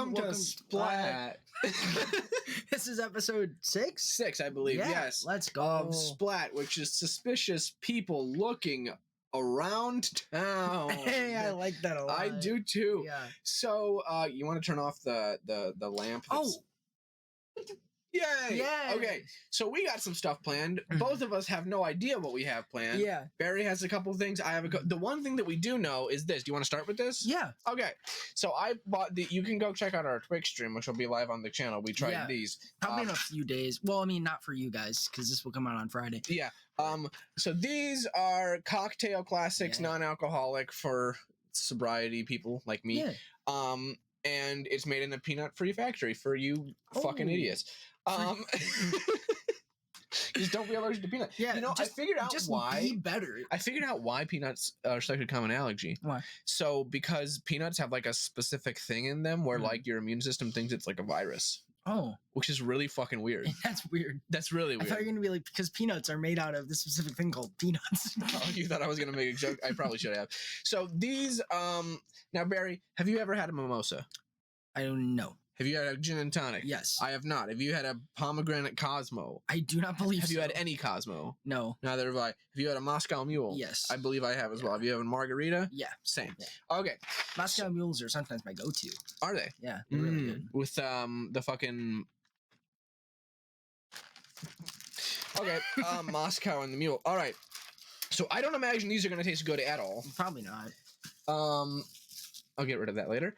Welcome to Splat. This is episode 6? 6, I believe. Yeah, Yes. let's go. Of Splat, which is suspicious people looking around town. Hey, I like that a lot. I do too. Yeah. So, you want to turn off the lamp? Oh. Yay! Yay! Okay, so we got some stuff planned. Mhm. Both of us have no idea what we have planned. Yeah. Barry has a couple things. I have the one thing that we do know is this. Do you want to start with this? Yeah. Okay, so I bought the. You can go check out our Twitch stream, which will be live on the channel. We tried these. Probably in a few days. Well, I mean, not for you guys, because this will come out on Friday. Yeah. So these are cocktail classics, non-alcoholic for sobriety people like me. Yeah. And it's made in a peanut-free factory for you fucking idiots. Just don't be allergic to peanuts. Yeah, you know, I figured out why. Be better. I figured out why peanuts are such a common allergy. Why? So because peanuts have like a specific thing in them where like your immune system thinks it's like a virus. Oh, which is really fucking weird. That's weird. That's really weird. I thought you were gonna be like, because peanuts are made out of this specific thing called peanuts. Oh, you thought I was gonna make a joke? I probably should have. So these, now Barry, have you ever had a mimosa? I don't know. Have you had a gin and tonic? Yes. I have not. Have you had a pomegranate Cosmo? I do not believe Have you had any Cosmo? No. Neither have I. Have you had a Moscow Mule? Yes. I believe I have as well. Have you had a margarita? Yeah. Same. Yeah. Okay. Moscow Mules are sometimes my go-to. Are they? Yeah, they're really good. With the fucking... Okay, Moscow and the Mule. All right. So I don't imagine these are going to taste good at all. Probably not. I'll get rid of that later.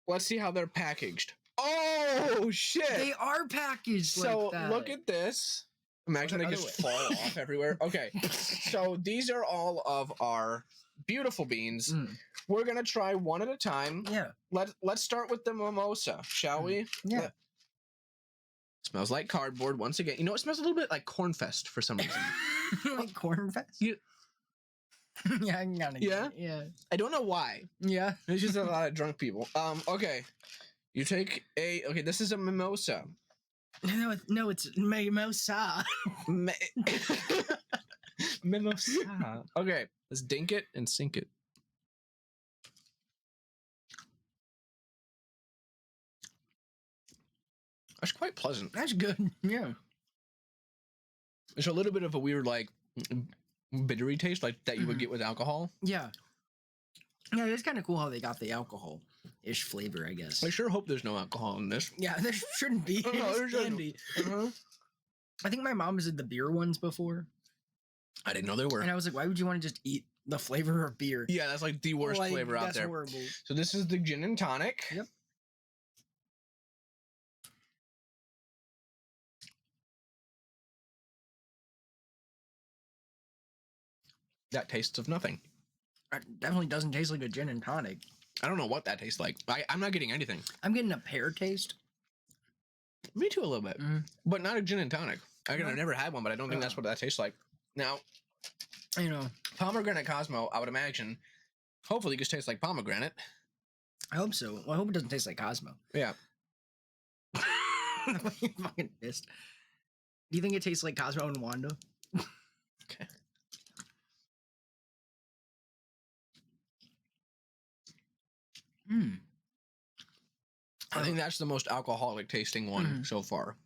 Let's see how they're packaged. Oh shit! They are packaged like that. So look at this. Imagine they just fall off everywhere. Okay, so these are all of our beautiful beans. We're gonna try one at a time. Yeah. Let's start with the mimosa, shall we? Yeah. Smells like cardboard once again. You know, it smells a little bit like Cornfest for some reason. Like Cornfest? Yeah. Yeah, I got it. Yeah? Yeah. I don't know why. Yeah. There's just a lot of drunk people. Okay. You take a... Okay, this is a mimosa. No, it's mimosa. Mimosa. Okay, let's dink it and sink it. That's quite pleasant. That's good. Yeah. There's a little bit of a weird, like, bittery taste, like that you would get with alcohol. Yeah. Yeah, it's kind of cool how they got the alcohol-ish flavor, I guess. I sure hope there's no alcohol in this. Yeah, there shouldn't be. No, there shouldn't. Candy. I think my mom has did the beer ones before. I didn't know there were. And I was like, why would you want to just eat the flavor of beer? Yeah, that's like the worst flavor out there. That's horrible. So this is the gin and tonic. Yep. That tastes of nothing. It definitely doesn't taste like a gin and tonic. I don't know what that tastes like. I'm not getting anything. I'm getting a pear taste. Me too, a little bit. But not a gin and tonic. I've never had one, but I don't think that's what that tastes like. Now, you know, pomegranate Cosmo, I would imagine, hopefully just tastes like pomegranate. I hope so. Well, I hope it doesn't taste like Cosmo. Yeah. I'm fucking pissed. Do you think it tastes like Cosmo and Wanda? Okay. I think that's the most alcoholic tasting one so far.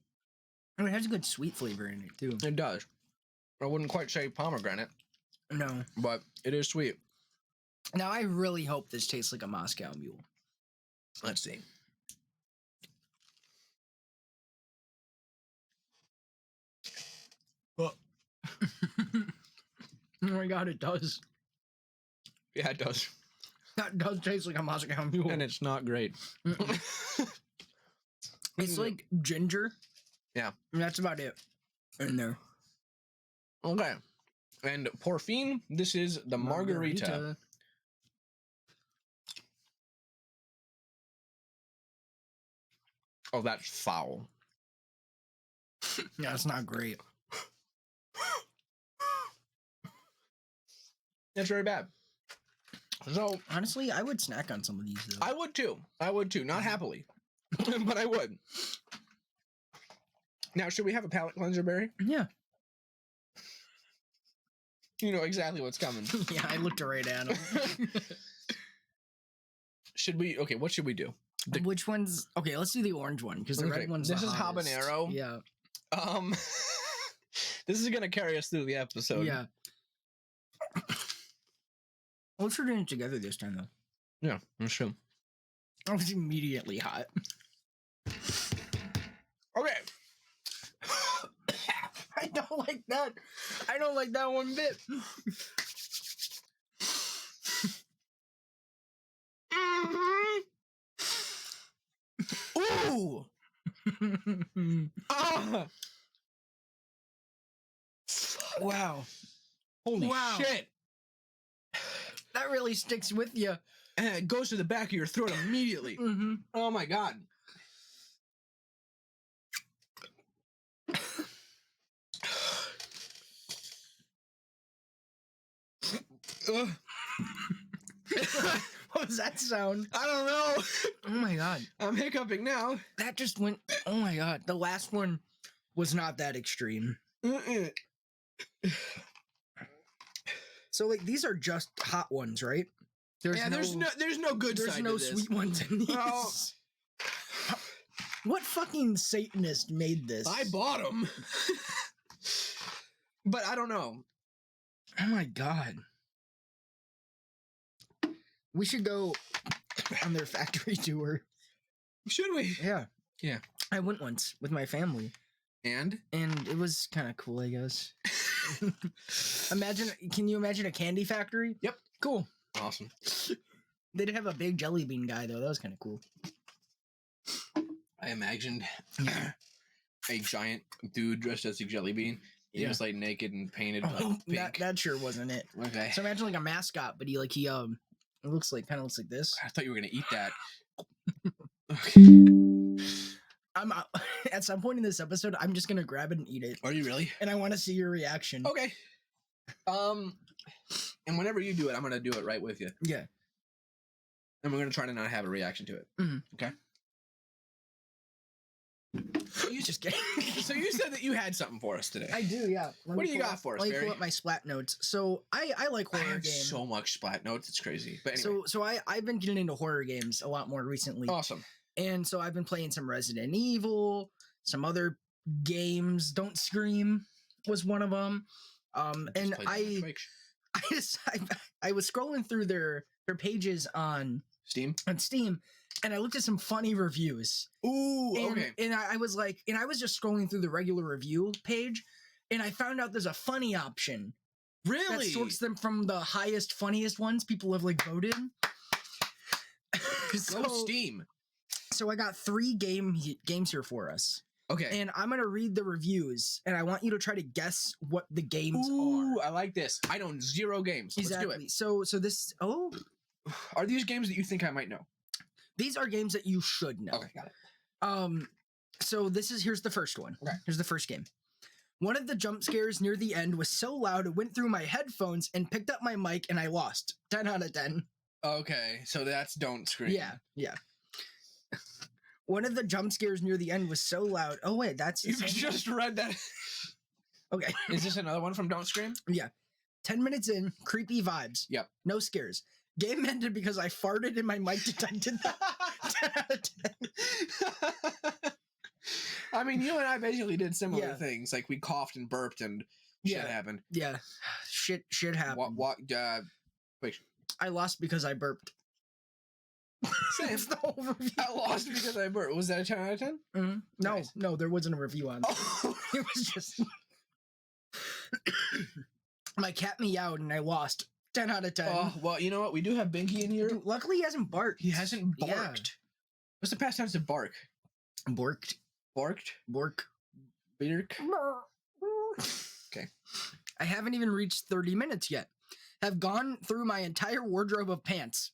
I mean, it has a good sweet flavor in it, too. It does. I wouldn't quite say pomegranate. No. But it is sweet. Now, I really hope this tastes like a Moscow Mule. Let's see. Oh. Oh my god, it does. Yeah, it does. That does taste like a Moscow Mule. And it's not great. It's like ginger. Yeah. And that's about it in there. Okay. And Porfine, this is the margarita. Oh, that's foul. Yeah, it's not great. It's very bad. So honestly, I would snack on some of these though. I would too. I would too. Not happily. But I would. Now, should we have a palate cleanser, Barry? Yeah. You know exactly what's coming. Yeah, I looked right at him. Should we? Okay, what should we do? Which one's okay? Let's do the orange one because the red one's This the is hottest. habanero. Yeah. This is gonna carry us through the episode. Yeah. Let's doing it together this time though. Yeah, that's true. I was immediately hot. Okay. I don't like that. I don't like that one bit. Ooh. Ah. Wow. Holy Wow. shit. That really sticks with you. And it goes to the back of your throat immediately. Mm-hmm. Oh my god. What was that sound? I don't know. Oh my god. I'm hiccuping now. That just went. Oh my god. The last one was not that extreme. So like these are just hot ones, right? There's no good There's side no to this. sweet ones in these. Oh. What fucking Satanist made this? I bought them. But I don't know. Oh my god. We should go on their factory tour. Should we? Yeah. Yeah. I went once with my family. And it was kind of cool, I guess. Can you imagine a candy factory? Yep. Cool. Awesome. They did have a big jelly bean guy though. That was kind of cool. I imagined a giant dude dressed as a jelly bean. He was like naked and painted pink. That sure wasn't it. Okay. So imagine like a mascot, but he it looks like this. I thought you were gonna eat that. I'm at some point in this episode, I'm just gonna grab it and eat it. Are you really? And I want to see your reaction. Okay. And whenever you do it, I'm gonna do it right with you. Yeah. And we're gonna try to not have a reaction to it. Mm-hmm. Okay. So you just kidding. So you said that you had something for us today. I do, yeah. What do you got for us, Let me Barry? pull up my Splat notes. So I like I horror have games. so much Splat notes, it's crazy. But anyway. So I've been getting into horror games a lot more recently. Awesome. And so I've been playing some Resident Evil, some other games. Don't Scream was one of them. And I was scrolling through their pages on Steam, and I looked at some funny reviews. Ooh, okay. And I was just scrolling through the regular review page, and I found out there's a funny option. Really? That sorts them from the highest, funniest ones people have like voted. Go Steam. So I got 3 games here for us. Okay. And I'm gonna read the reviews, and I want you to try to guess what the games Ooh, are. I like this. I know 0 games. Exactly. Let's do it. So this. Oh, are these games that you think I might know? these are games that you should know. Okay, got it. So here's the first one. Okay. Here's the first game. One of the jump scares near the end was so loud it went through my headphones and picked up my mic, and I lost. 10 out of 10. Okay, so that's Don't Scream. Yeah. One of the jump scares near the end was so loud. Oh wait, that's You just read that. Okay. Is this another one from Don't Scream? Yeah. 10 minutes in, creepy vibes. Yep. No scares. Game ended because I farted and my mic detected that. 10 out of 10. I mean, you and I basically did similar things. Like we coughed and burped and shit happened. Yeah. Shit happened. Wait. I lost because I burped. Same. That's the whole review. I lost because I burped. Was that a 10 out of 10? Mm-hmm. No, Nice. no, there wasn't a review on that. Oh. It was just my cat meowed and I lost. 10 out of 10. Oh, well, you know what? We do have Binky in here. Dude, luckily he hasn't barked. He hasn't barked. Yeah. What's the past tense of bark? Borked. Barked? Bork. Bark? Okay. I haven't even reached 30 minutes yet. Have gone through my entire wardrobe of pants.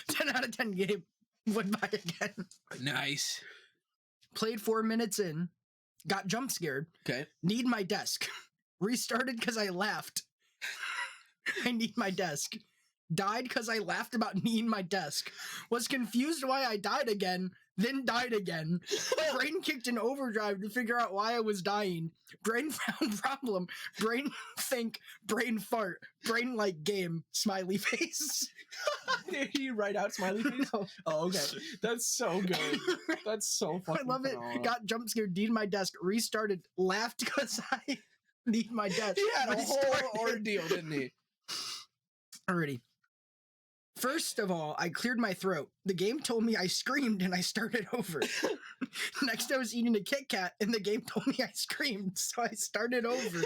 10 out of 10 game. Would buy again. Nice. Played 4 minutes in. Got jump scared. Okay. Need my desk. Restarted because I laughed. I need my desk. Died because I laughed about needing my desk. Was confused why I died again. then died again. Brain kicked in overdrive to figure out why I was dying. Brain found problem. Brain think. Brain fart. Brain like game. Smiley face. Did he write out smiley face? No. Oh, okay. That's so good. That's so I fucking love it. phenomenal. Got jump scared, needed my desk, restarted, laughed because I need my desk. He had a restarted. whole ordeal, didn't he? Alrighty. First of all, I cleared my throat. The game told me I screamed and I started over. Next, I was eating a Kit Kat and the game told me I screamed, so I started over.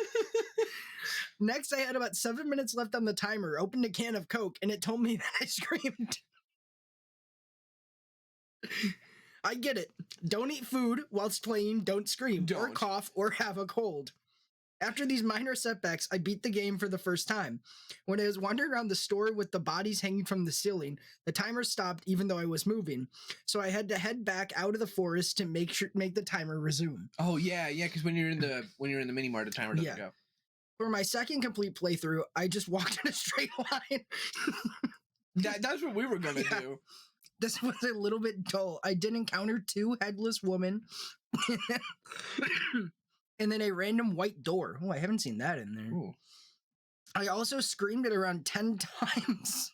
Next, I had about 7 minutes left on the timer, opened a can of Coke, and it told me that I screamed. I get it. Don't eat food whilst playing, don't scream, or Don't. cough, or have a cold. After these minor setbacks, I beat the game for the first time. When I was wandering around the store with the bodies hanging from the ceiling, the timer stopped even though I was moving. So I had to head back out of the forest to make the timer resume. Oh yeah, because when you're in the mini mart, the timer doesn't go. For my second complete playthrough, I just walked in a straight line. That's what we were gonna do. This was a little bit dull. I did encounter 2 headless women. And then a random white door. Oh, I haven't seen that in there. Ooh. I also screamed it around 10 times.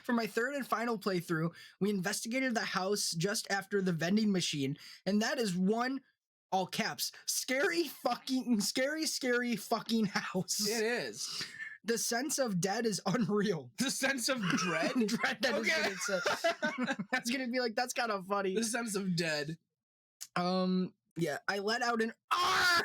For my third and final playthrough, we investigated the house just after the vending machine, and that is one, all caps, scary fucking house. It is. The sense of dead is unreal. The sense of dread? Dread, that is what it said. That's gonna be like, that's kind of funny. The sense of dead. Yeah, I let out an R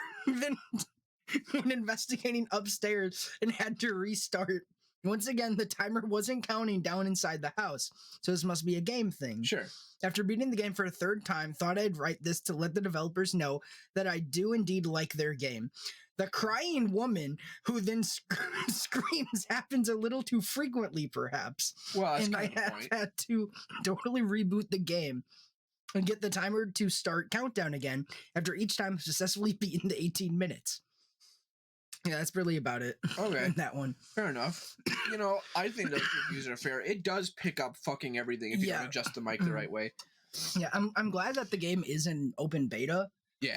when investigating upstairs and had to restart. Once again, the timer wasn't counting down inside the house, so this must be a game thing. Sure. After beating the game for a third time, thought I'd write this to let the developers know that I do indeed like their game. The crying woman who then screams happens a little too frequently, perhaps. Well, that's and I have had to totally reboot the game and get the timer to start countdown again after each time successfully beating the 18 minutes. Yeah, that's really about it. Okay. That one. Fair enough. You know, I think those reviews are fair. It does pick up fucking everything if you don't adjust the mic the right way. Yeah, I'm glad that the game is an open beta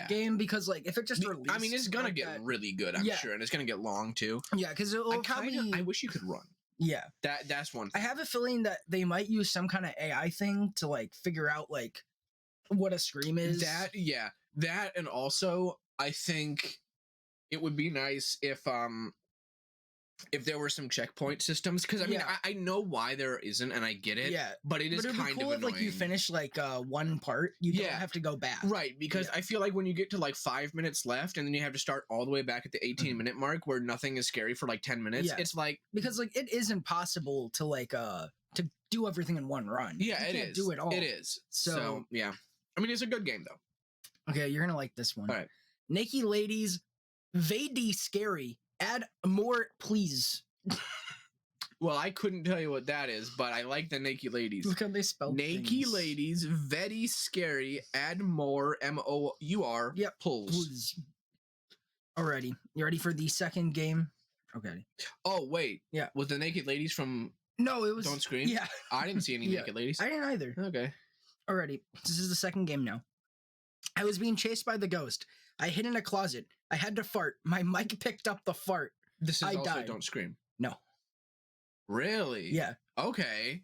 game, because like if it just released, I mean, it's gonna get really good, I'm sure, and it's gonna get long too. Yeah, because I wish you could run. Yeah, that's one thing. I have a feeling that they might use some kind of AI thing to like figure out like what a scream is. That, and also I think it would be nice if there were some checkpoint systems, because I mean I know why there isn't, and I get it. Yeah, but it is kind of annoying. If, like, you finish like one part, you don't have to go back. Right, because I feel like when you get to like 5 minutes left, and then you have to start all the way back at the 18-minute mark where nothing is scary for like 10 minutes. It's like, because like it is impossible to like to do everything in one run. Yeah, you can't do it all. It is. So yeah, I mean, it's a good game though. Okay, you're gonna like this one. All right, Naked Ladies, Vady Scary. Add more, please. Well, I couldn't tell you what that is, but I like the Naked Ladies. Look how they spell Naked Ladies, very scary. Add more, MOUR. Yep. Pulls. Alrighty, you ready for the second game? Okay. Oh wait. Yeah. Was the Naked Ladies from? No, it was. Don't Scream. Yeah. I didn't see any Naked Ladies. I didn't either. Okay. Alrighty, this is the second game now. I was being chased by the ghost. I hid in a closet. I had to fart. My mic picked up the fart. This is also died. Don't Scream. No. Really? Yeah. Okay.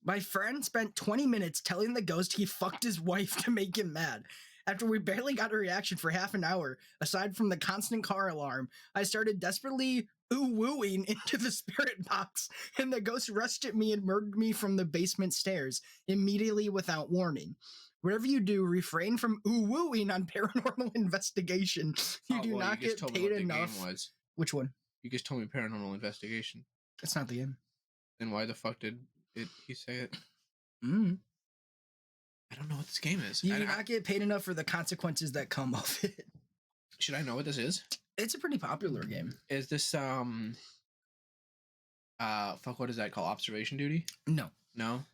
My friend spent 20 minutes telling the ghost he fucked his wife to make him mad. After we barely got a reaction for half an hour, aside from the constant car alarm, I started desperately ooh-wooing into the spirit box, and the ghost rushed at me and murdered me from the basement stairs, immediately without warning. Whatever you do, refrain from ooh-wooing on Paranormal Investigation. You do not get paid enough. Which one? You just told me Paranormal Investigation. That's not the game. Then why the fuck did he say it? I don't know what this game is. You do not get paid enough for the consequences that come of it. Should I know what this is? It's a pretty popular game. Is this what is that called? Observation Duty? No. No?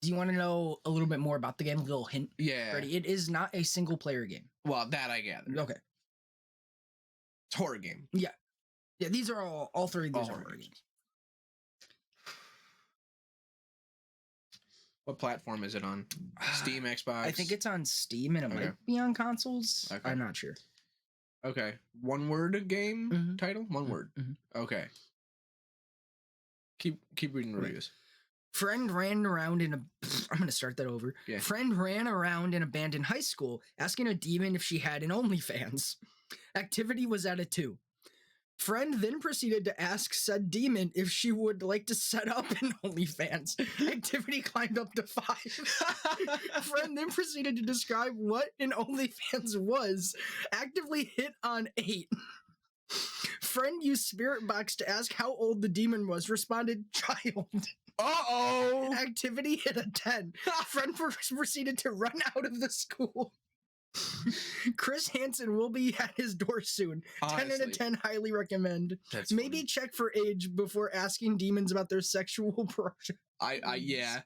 Do you want to know a little bit more about the game? A little hint? Yeah. Ready? It is not a single player game. Well, that I gather. Okay. It's a horror game. Yeah. Yeah, these are all three of these are horror games. What platform is it on? Steam, Xbox? I think it's on Steam, and it might be on consoles. Okay. I'm not sure. Okay. One word game title? One word. Okay. Keep reading reviews. Friend ran around in a... I'm going to start that over. Yeah. Friend ran around an abandoned high school asking a demon if she had an OnlyFans. Activity was at a 2. Friend then proceeded to ask said demon if she would like to set up an OnlyFans. Activity climbed up to 5. Friend then proceeded to describe what an OnlyFans was. Actively hit on 8. Friend used Spirit Box to ask how old the demon was. Responded, child. Uh-oh! Activity hit a 10. Friend proceeded to run out of the school. Chris Hansen will be at his door soon. Honestly. 10 out of 10, highly recommend. That's Maybe funny. check for age before asking demons about their sexual project. Yeah.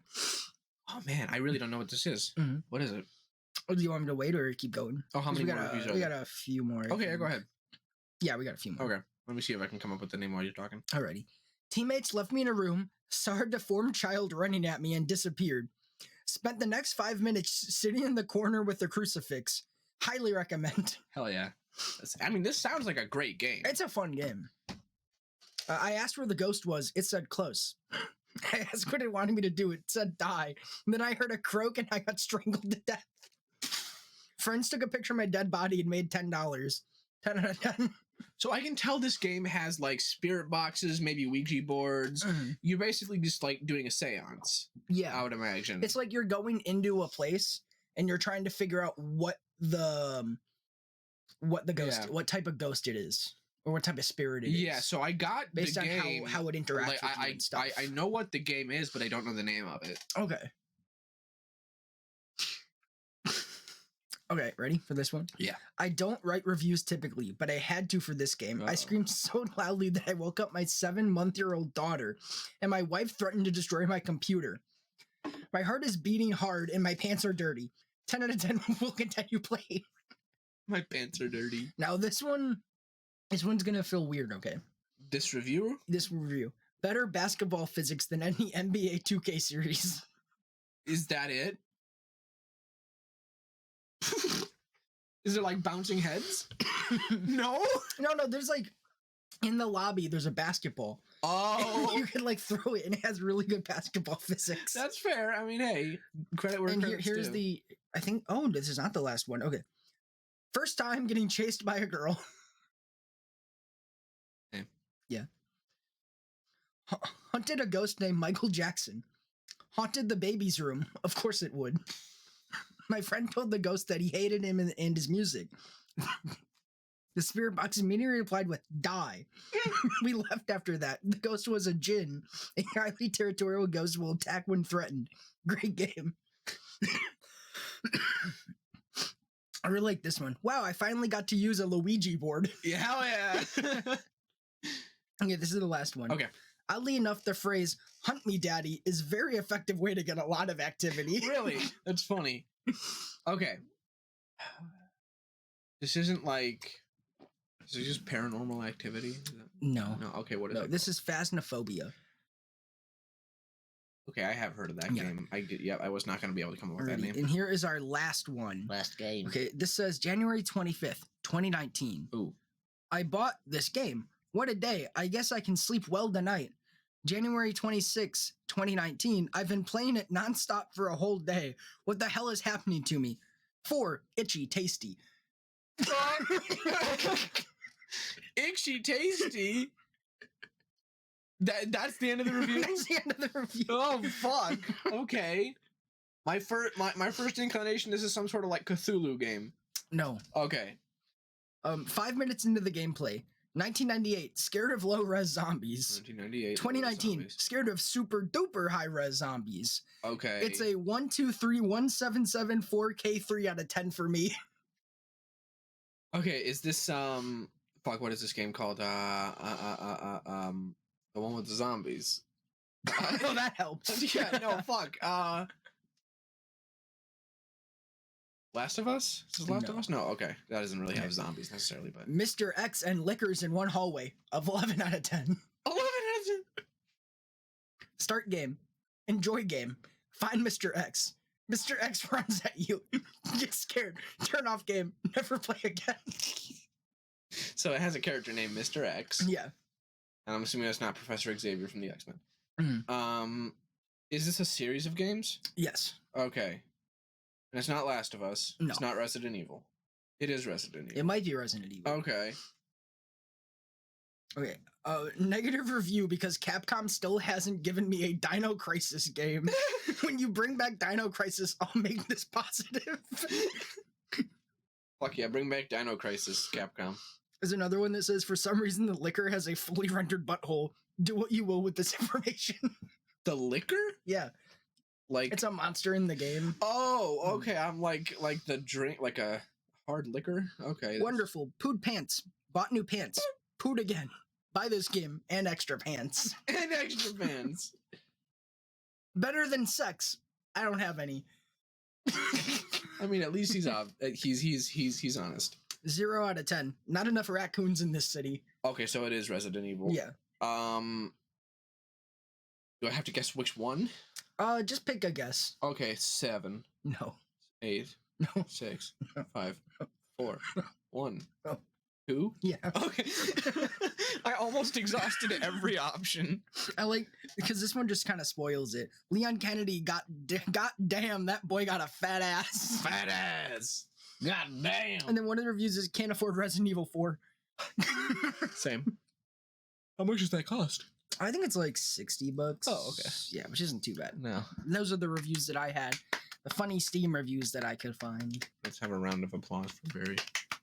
Oh man, I really don't know what this is. What is it? Oh, do you want me to wait or keep going? Oh, how many more reviews are there? We got a few more. Okay, go ahead. Yeah, we got a few more. Okay, let me see if I can come up with the name while you're talking. Alrighty. Teammates left me in a room, saw a deformed child running at me, and disappeared. Spent the next 5 minutes sitting in the corner with a crucifix. Highly recommend. Hell yeah. I mean, this sounds like a great game. It's a fun game. I asked where the ghost was. It said close. I asked what it wanted me to do. It said die. And then I heard a croak and I got strangled to death. Friends took a picture of my dead body and made $10. 10 out of 10. So I can tell this game has like spirit boxes, maybe Ouija boards. You're basically just like doing a seance. Yeah. I would imagine. It's like you're going into a place and you're trying to figure out what the ghost, what type of ghost it is, or what type of spirit it is. Yeah, so I got based the on game, how it interacts with you and stuff. I know what the game is, but I don't know the name of it. Okay. Okay, ready for this one? Yeah. I don't write reviews typically, but I had to for this game. I screamed so loudly that I woke up my 7-month-old daughter, and my wife threatened to destroy my computer. My heart is beating hard, and my pants are dirty. 10 out of 10 will continue playing. My pants are dirty. Now this one's gonna feel weird, okay? This review? This review. Better basketball physics than any NBA 2K series. Is that it? Is it like bouncing heads? No? No, there's like, in the lobby, there's a basketball. Oh. You can like throw it and it has really good basketball physics. That's fair. I mean, hey, credit where credit's here's due. I think, this is not the last one. Okay. First time getting chased by a girl. Okay. Yeah. Hunted a ghost named Michael Jackson. Haunted the baby's room. Of course it would. My friend told the ghost that he hated him and his music. The spirit box immediately replied with, die. We left after that. The ghost was a djinn. A highly territorial ghost will attack when threatened. Great game. I really like this one. Wow, I finally got to use a Luigi board. Yeah, hell yeah. Okay, this is the last one. Okay. Oddly enough, the phrase, hunt me daddy, is a very effective way to get a lot of activity. Really? That's funny. Okay. This isn't like... Is it just paranormal activity? No. No, okay, what is it? This is Phasmophobia. Okay, I have heard of that game. I was not going to be able to come up with that name. And here is our last one. Last game. Okay, this says January 25th, 2019. Ooh. I bought this game. What a day. I guess I can sleep well tonight. January 26th, 2019. I've been playing it nonstop for a whole day. What the hell is happening to me? 4. Itchy Tasty. Itchy Tasty? That's the end of the review? That's the end of the review. Oh, fuck. Okay. My first inclination, this is some sort of like Cthulhu game. No. Okay. 5 minutes into the gameplay. 1998, scared of low-res zombies. 1998. 2019, scared of super-duper high-res zombies. Okay. It's a 1, 2, 3, 1, 7, 7, 4K 3 out of 10 for me. Okay, is this fuck, what is this game called? The one with the zombies. Oh, that helps. Yeah, no, fuck. Last of Us? Is this Last of Us? No, okay. That doesn't really have zombies necessarily, but... Mr. X and liquors in one hallway of 11 out of 10. 11 out of 10? Start game. Enjoy game. Find Mr. X. Mr. X runs at you. Get scared. Turn off game. Never play again. So it has a character named Mr. X. Yeah. And I'm assuming that's not Professor Xavier from the X-Men. Mm. Is this a series of games? Yes. Okay. And it's not Last of Us. No. It's not Resident Evil. It is Resident Evil. It might be Resident Evil. Okay. Okay. Negative review because Capcom still hasn't given me a Dino Crisis game. When you bring back Dino Crisis, I'll make this positive. Fuck yeah, bring back Dino Crisis, Capcom. There's another one that says, for some reason, the liquor has a fully rendered butthole. Do what you will with this information. The liquor? Yeah. Like it's a monster in the game. Oh, okay. I'm like the drink, like a hard liquor. Okay. Wonderful. Pooed pants. Bought new pants. Pooed again. Buy this game and extra pants. And extra pants. Better than sex. I don't have any. I mean, at least he's honest. 0 out of 10. Not enough raccoons in this city. Okay, so it is Resident Evil. Yeah. Do I have to guess which one? Just pick a guess. Okay, 7. No. 8. No. 6. 5. 4. 1. No. 2? Yeah. Okay. I almost exhausted every option. I like, because this one just kind of spoils it. Leon Kennedy god damn, that boy got a fat ass. Fat ass. God damn. And then one of the reviews is can't afford Resident Evil 4. Same. How much does that cost? I think it's like $60. Oh, okay. Yeah, which isn't too bad. No. And those are the reviews that I had. The funny Steam reviews that I could find. Let's have a round of applause for Barry.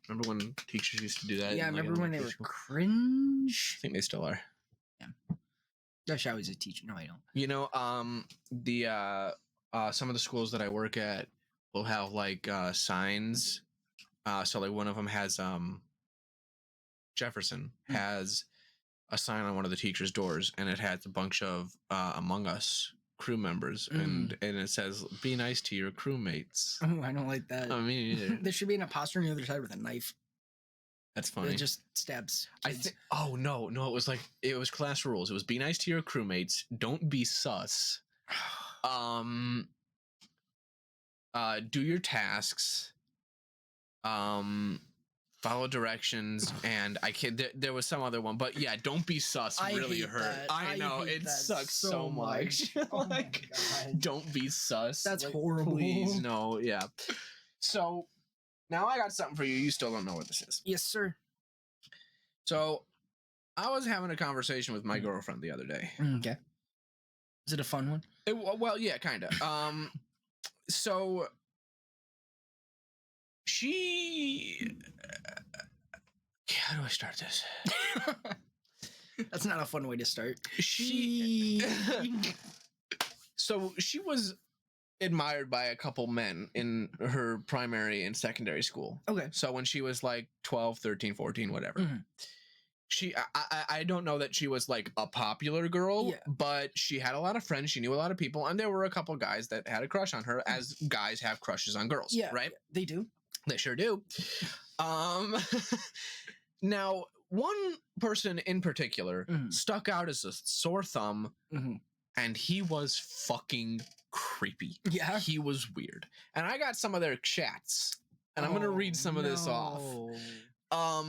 Remember when teachers used to do that? Yeah, I remember when they were cringe. I think they still are. Yeah. Gosh, I was a teacher. No, I don't. You know, some of the schools that I work at will have like signs. So like one of them has Jefferson has a sign on one of the teachers' doors, and it has a bunch of Among Us crew members, and it says, "Be nice to your crewmates." Oh, I don't like that. I mean, there should be an imposter on the other side with a knife. That's funny. It just stabs kids. Oh no, it was class rules. It was be nice to your crewmates. Don't be sus. Do your tasks. Follow directions, and there was some other one, but yeah, don't be sus. Really hurt. I know it sucks so much. Oh like, don't be sus. That's like, horrible. Please, no, yeah. So now I got something for you. You still don't know what this is. Yes, sir. So I was having a conversation with my girlfriend the other day. Okay. Is it a fun one? Well, yeah, kind of. So she. How do I start this? That's not a fun way to start. So she was admired by a couple men in her primary and secondary school. Okay. So when she was like 12, 13, 14, whatever. I don't know that she was like a popular girl, but she had a lot of friends. She knew a lot of people, and there were a couple guys that had a crush on her, as guys have crushes on girls. Yeah, right? They do. They sure do. Now, one person in particular stuck out as a sore thumb, and he was fucking creepy. Yeah. He was weird. And I got some of their chats, and I'm going to read some of this off.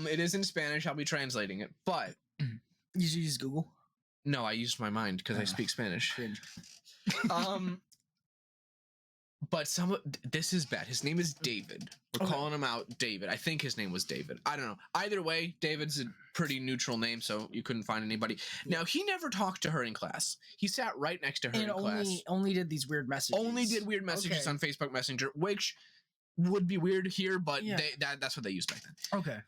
It is in Spanish. I'll be translating it, but... Did you use Google? No, I used my mind because I speak Spanish. But this is bad. His name is David. We're calling him out David. I think his name was David. I don't know. Either way, David's a pretty neutral name, so you couldn't find anybody. Now, he never talked to her in class. He sat right next to her in class. Only did these weird messages. Only did weird messages on Facebook Messenger, which would be weird here, but that's what they used back then. Okay.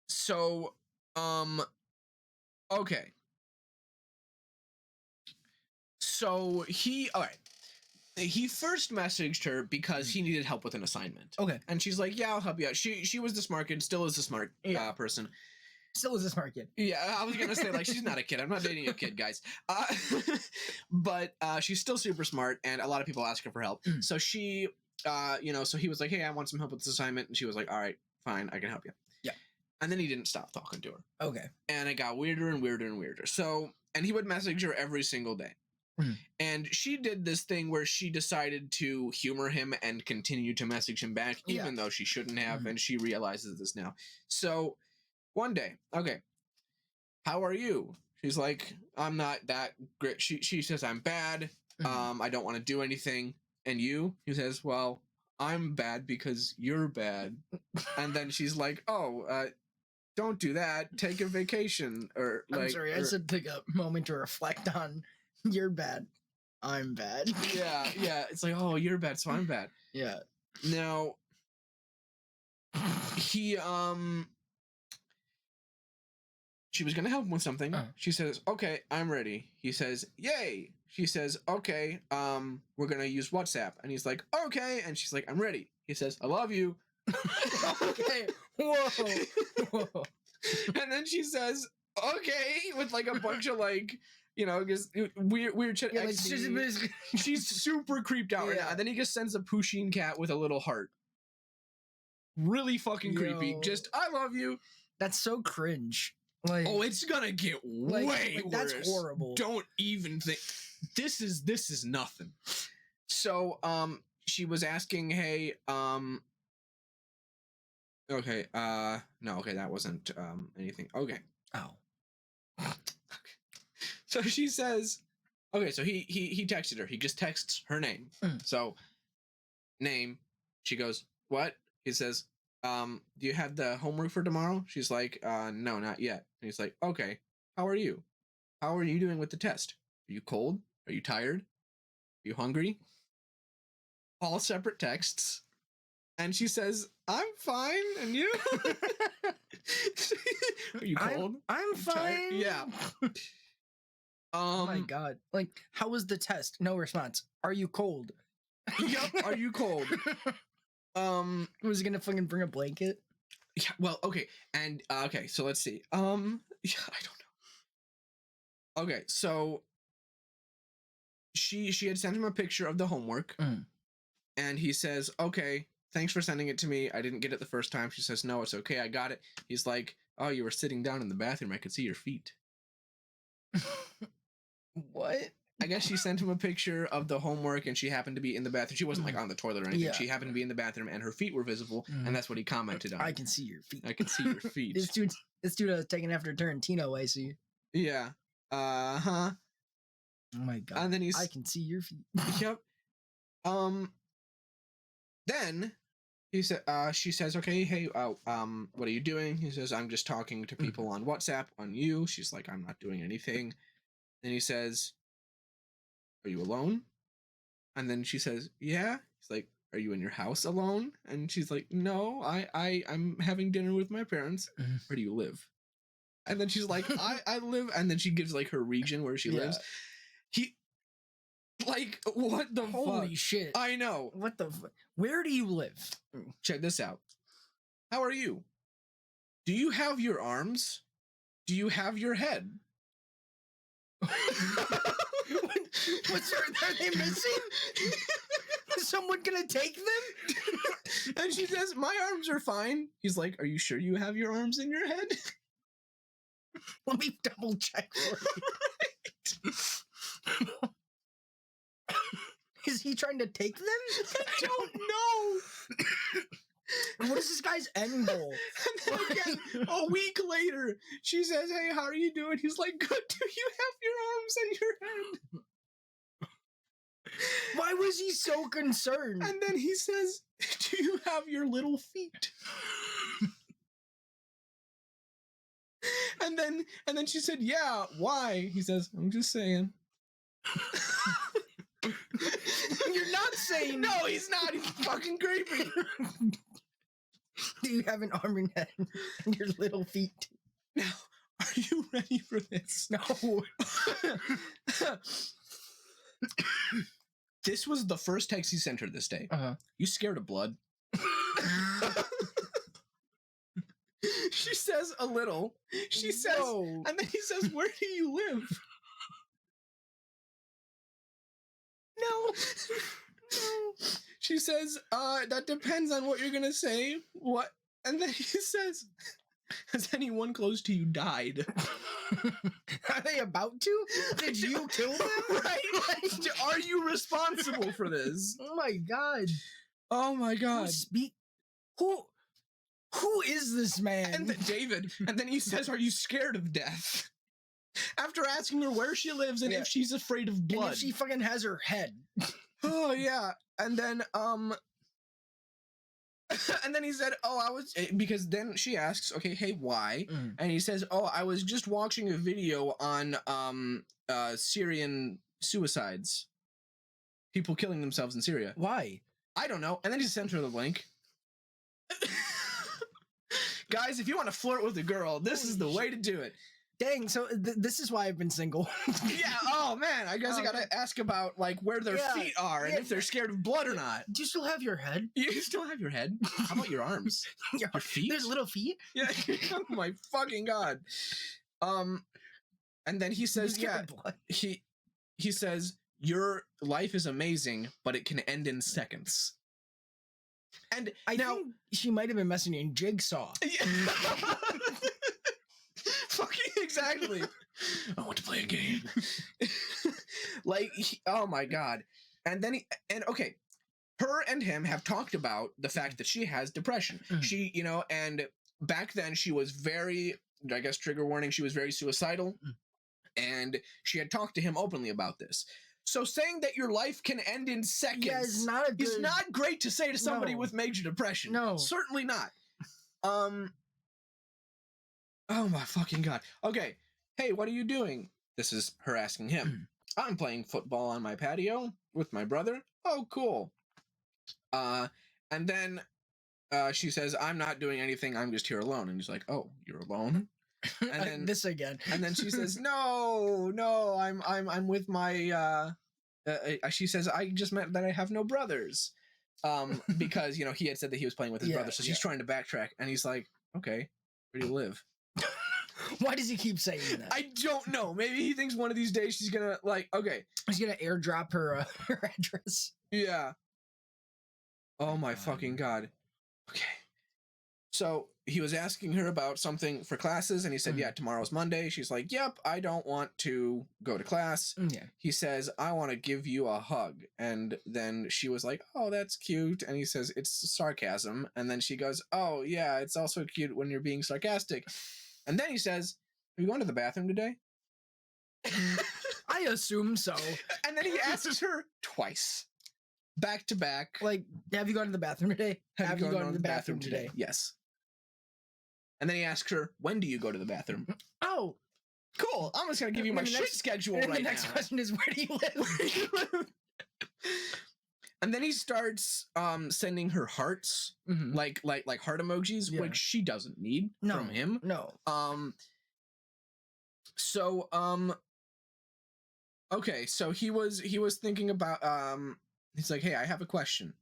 So, okay. So all right. He first messaged her because he needed help with an assignment. Okay. And she's like, yeah, I'll help you out. She was the smart kid, still is the smart person. Still is a smart kid. Yeah, I was going to say, like, she's not a kid. I'm not dating a kid, guys. But she's still super smart, and a lot of people ask her for help. So she, so he was like, hey, I want some help with this assignment. And she was like, all right, fine, I can help you. Yeah. And then he didn't stop talking to her. Okay. And it got weirder and weirder and weirder. So, and he would message her every single day. And she did this thing where she decided to humor him and continue to message him back, even though she shouldn't have, and she realizes this now. So one day, okay, how are you? She's like, I'm not that great. She says, I'm bad. I don't want to do anything. And you? He says, well, I'm bad because you're bad. And then she's like, oh, don't do that. Take a vacation. Or like, I'm sorry, I said take a moment to reflect on you're bad. I'm bad. Yeah. It's like, oh, you're bad, so I'm bad. Yeah. Now, he she was gonna help him with something. She says, okay, I'm ready. He says, yay. She says, okay, we're gonna use WhatsApp. And he's like, okay. And she's like, I'm ready. He says, I love you. Okay. Whoa. And then she says, okay, with like a bunch of like, just weird shit. Yeah, like, she's super creeped out right now. And then he just sends a Pusheen cat with a little heart. Really fucking creepy. Just, I love you. That's so cringe. Like, oh, it's gonna get way worse. That's horrible. Don't even think. This is nothing. So, she was asking, hey, okay, no, okay, that wasn't, anything. Okay. Oh. Okay. So she says, okay, so he texted her. He just texts her name. So, name. She goes, what? He says, do you have the homework for tomorrow? She's like, no, not yet. And he's like, okay, how are you? How are you doing with the test? Are you cold? Are you tired? Are you hungry? All separate texts. And she says, I'm fine. And you? Are you cold? I'm fine. Tired? Yeah. Oh my God. Like, how was the test? No response. Are you cold? Yep. Are you cold? Was he gonna fucking bring a blanket? Yeah, well, okay. And okay, so let's see. Yeah, I don't know. Okay, so she had sent him a picture of the homework, and he says, okay, thanks for sending it to me. I didn't get it the first time. She says, no, it's okay, I got it. He's like, oh, you were sitting down in the bathroom, I could see your feet. What? I guess she sent him a picture of the homework, and she happened to be in the bathroom. She wasn't like on the toilet or anything. Yeah. She happened to be in the bathroom, and her feet were visible, and that's what he commented on. I can see your feet. I can see your feet. This dude was taken after Tarantino, I see. Yeah. Uh-huh. Oh my God. And then I can see your feet. Yep. Then he said, she says, okay, hey, what are you doing? He says, I'm just talking to people on WhatsApp on you. She's like, I'm not doing anything. Then he says, are you alone? And then she says, yeah. He's like, are you in your house alone? And she's like, no, I'm having dinner with my parents. Where do you live? And then she's like, I live, and then she gives like her region where she lives. Like, what the Holy fuck? shit. I know. What the fuck? Where do you live? Check this out. How are you? Do you have your arms? Do you have your head? Are they missing? Is someone gonna take them? And she says, my arms are fine. He's like, are you sure you have your arms in your head? Let me double check for you. Right. Is he trying to take them? I don't know. What is this guy's end goal? And then again, a week later, she says, hey, how are you doing? He's like, good. Do you have your arms and your head? Why was he so concerned? And then he says, do you have your little feet? And then she said, yeah, why? He says, I'm just saying. You're not saying. No, he's not. He's fucking creepy. Do you have an arm and head and your little feet? Now, are you ready for this? No. This was the first text he sent her this day. You scared of blood? She says a little. She says, and then he says, where do you live? No. She says, that depends on what you're gonna say. What? And then he says, Has anyone close to you died? Are they about to? Did you kill them? Right? Are you responsible for this? Oh my god. Oh my god. Who is this man? And David. And then he says, "Are you scared of death?" After asking her where she lives and if she's afraid of blood. And if she fucking has her head. Oh yeah. And then and then he said, "Oh, I was," because then she asks, "Okay, hey, why?" And he says, "Oh, I was just watching a video on Syrian suicides, people killing themselves in Syria." Why? I don't know. And then he sent her the link. Guys, if you want to flirt with a girl, this is the way to do it. Dang, so this is why I've been single. Yeah, oh man, I guess I gotta ask about, like, where their feet are and if they're scared of blood or not. Do you still have your head? You still have your head? How about your arms? Your feet? There's little feet? Yeah, oh my fucking god. And then he says, he says, "Your life is amazing, but it can end in seconds." And I think she might have been messaging Jigsaw. Yeah. Fucking exactly. I want to play a game. Like, oh my god. And then okay, her and him have talked about the fact that she has depression. She, and back then she was very, I guess, trigger warning, she was very suicidal. And she had talked to him openly about this. So saying that your life can end in seconds is not great to say to somebody with major depression. No. Certainly not. Oh my fucking god. Okay. Hey, what are you doing? This is her asking him. I'm playing football on my patio with my brother. Oh, cool. And then she says, "I'm not doing anything. I'm just here alone." And he's like, "Oh, you're alone?" And then this again. And then she says, No, I'm with my she says, "I just meant that I have no brothers." Because, he had said that he was playing with his brother, so she's trying to backtrack, and he's like, "Okay, where do you live?" Why does he keep saying that? I don't know. Maybe he thinks one of these days she's gonna, he's gonna airdrop her her address. Yeah. Oh my fucking god. Okay. So he was asking her about something for classes, and he said, "Yeah, tomorrow's Monday." She's like, "Yep, I don't want to go to class." Yeah. He says, "I want to give you a hug." And then she was like, "Oh, that's cute." And he says, "It's sarcasm." And then she goes, "Oh, yeah, it's also cute when you're being sarcastic." And then he says, "Are you going to the bathroom today?" I assume so. And then he asks her twice, back to back. Like, "Have you gone to the bathroom today? Have you gone to the bathroom today?" Yes. And then he asks her, "When do you go to the bathroom?" Oh, cool. I'm just going to give you my shit schedule right now. The next question is, where do you live? And then he starts sending her hearts, like heart emojis, which she doesn't need from him. No. So okay, so he was thinking about he's like, "Hey, I have a question."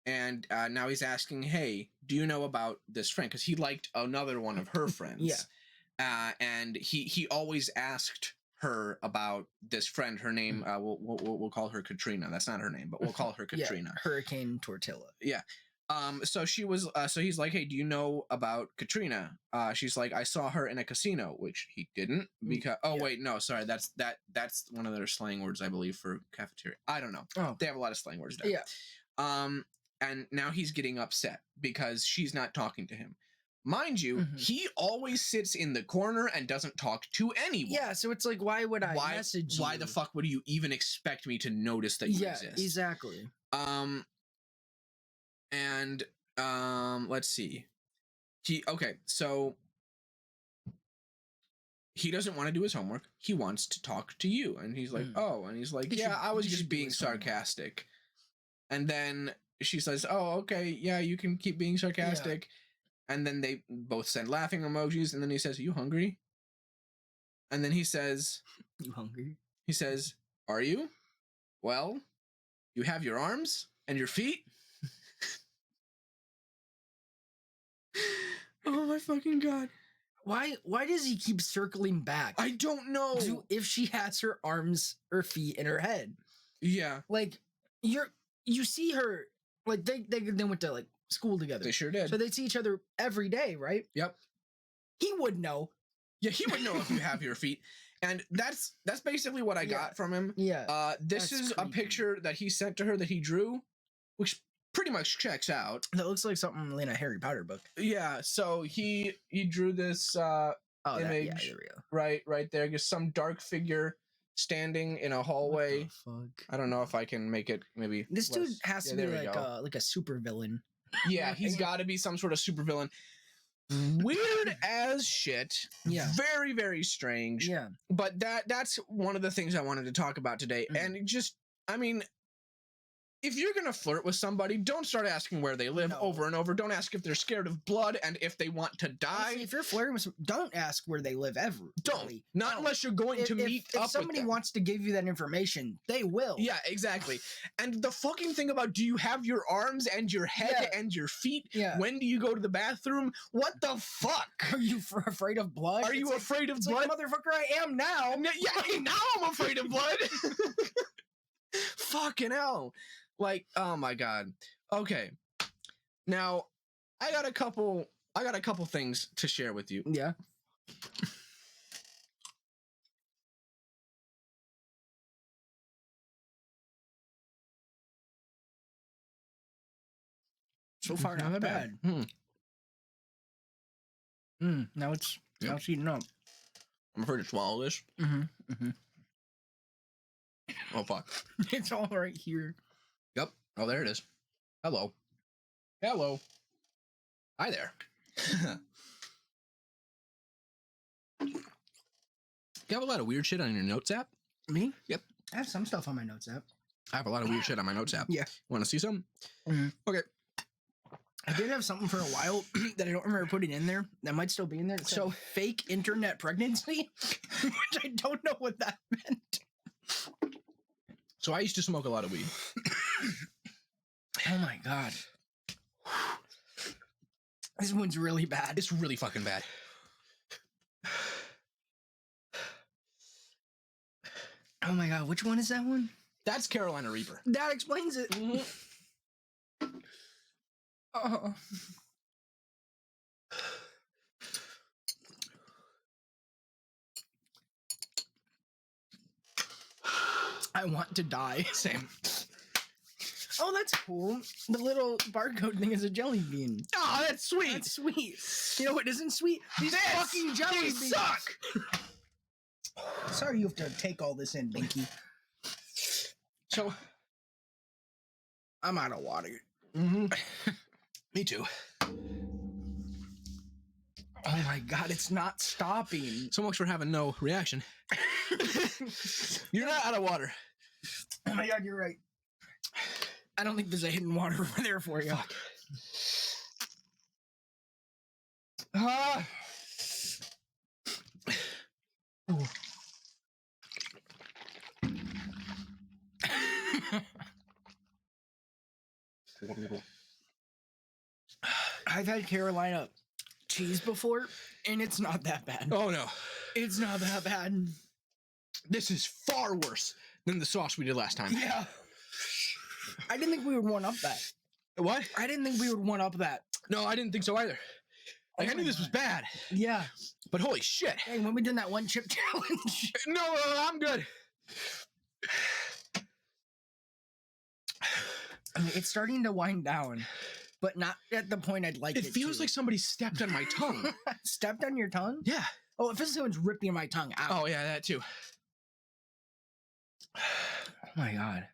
And now he's asking, "Hey, do you know about this friend?" Because he liked another one of her friends. And he always asked her about this friend. Her name, we'll call her Katrina. That's not her name, but we'll call her Katrina. Hurricane Tortilla. Yeah. So she was. So he's like, "Hey, do you know about Katrina?" She's like, "I saw her in a casino," which he didn't because. Oh wait, no, sorry. That's one of their slang words, I believe, for cafeteria. I don't know. Oh. They have a lot of slang words there. Yeah. And now he's getting upset because she's not talking to him. Mind you, he always sits in the corner and doesn't talk to anyone. Yeah, so it's like, why would I message you? Why the fuck would you even expect me to notice that you exist? Yeah, exactly. And let's see. So he doesn't want to do his homework. He wants to talk to you. And he's like, "Oh," and he's like, "Yeah, I was just being sarcastic." And then she says, "Oh, okay, yeah, you can keep being sarcastic." Yeah. And then they both send laughing emojis, and then he says, "Are you hungry?" And then he says, "You hungry?" He says, "Are you? Well, you have your arms and your feet." Oh my fucking god. Why does he keep circling back? I don't know. If she has her arms or feet in her head. Yeah. Like, you see her, like, they went to, like, school together. They sure did. So they see each other every day, right? Yep. He would know. Yeah, he would know if you have your feet. And that's basically what I got from him. Yeah. This is creepy. A picture that he sent to her that he drew, which pretty much checks out. That looks like something in a Harry Potter book. Yeah, so he drew this image right there. Just some dark figure standing in a hallway. What the fuck? I don't know if I can make it maybe. This dude has to be like a super villain. Yeah, he's got to be some sort of super villain. Weird as shit. Yeah. Very, very strange. Yeah. But that's one of the things I wanted to talk about today. And just, I mean, if you're going to flirt with somebody, don't start asking where they live over and over. Don't ask if they're scared of blood and if they want to die. Honestly, if you're flirting with don't ask where they live ever. Don't. Not unless you're going to meet up with them. If somebody wants to give you that information, they will. Yeah, exactly. And the fucking thing about do you have your arms and your head and your feet? Yeah. When do you go to the bathroom? What the fuck? Are you afraid of blood? Are you afraid of blood? Like, motherfucker, I am now. Yeah, now I'm afraid of blood. Fucking hell. Like, oh my god. Okay. Now, I got a couple things to share with you. Yeah. So far, not bad. Now it's eating up. I'm afraid to swallow this. Oh fuck. It's all right here. Yep. Oh, there it is. Hello. Hello. Hi there. You have a lot of weird shit on your notes app? Me? Yep. I have some stuff on my notes app. I have a lot of weird shit on my notes app. Yeah. Want to see some? Okay. I did have something for a while that I don't remember putting in there. That might still be in there. So fake internet pregnancy, which I don't know what that meant. So I used to smoke a lot of weed. Oh my god. This one's really bad. It's really fucking bad. Oh my god, which one is that one? That's Carolina Reaper. That explains it. Oh. I want to die. Same. Oh, that's cool. The little barcode thing is a jelly bean. Oh, that's sweet. That's sweet. You know what isn't sweet? These fucking jelly beans suck. Sorry you have to take all this in, Binky. So, I'm out of water. Me too. Oh my god, it's not stopping. So much for having no reaction. You're not out of water. Oh my god, you're right. I don't think there's a hidden water over there for you. Fuck. I've had Carolina cheese before, and it's not that bad. Oh no. It's not that bad. This is far worse than the sauce we did last time. Yeah. I didn't think we would one up that. What? I didn't think we would one up that. No, I didn't think so either. Like, I knew this was bad. Yeah. But holy shit. Hey, when we did that one chip challenge. No, I'm good. I mean, it's starting to wind down, but not at the point I'd like it to. It feels like somebody stepped on my tongue. Stepped on your tongue? Yeah. Oh, it feels like someone's ripping my tongue out. Oh, yeah, that too. Oh my god.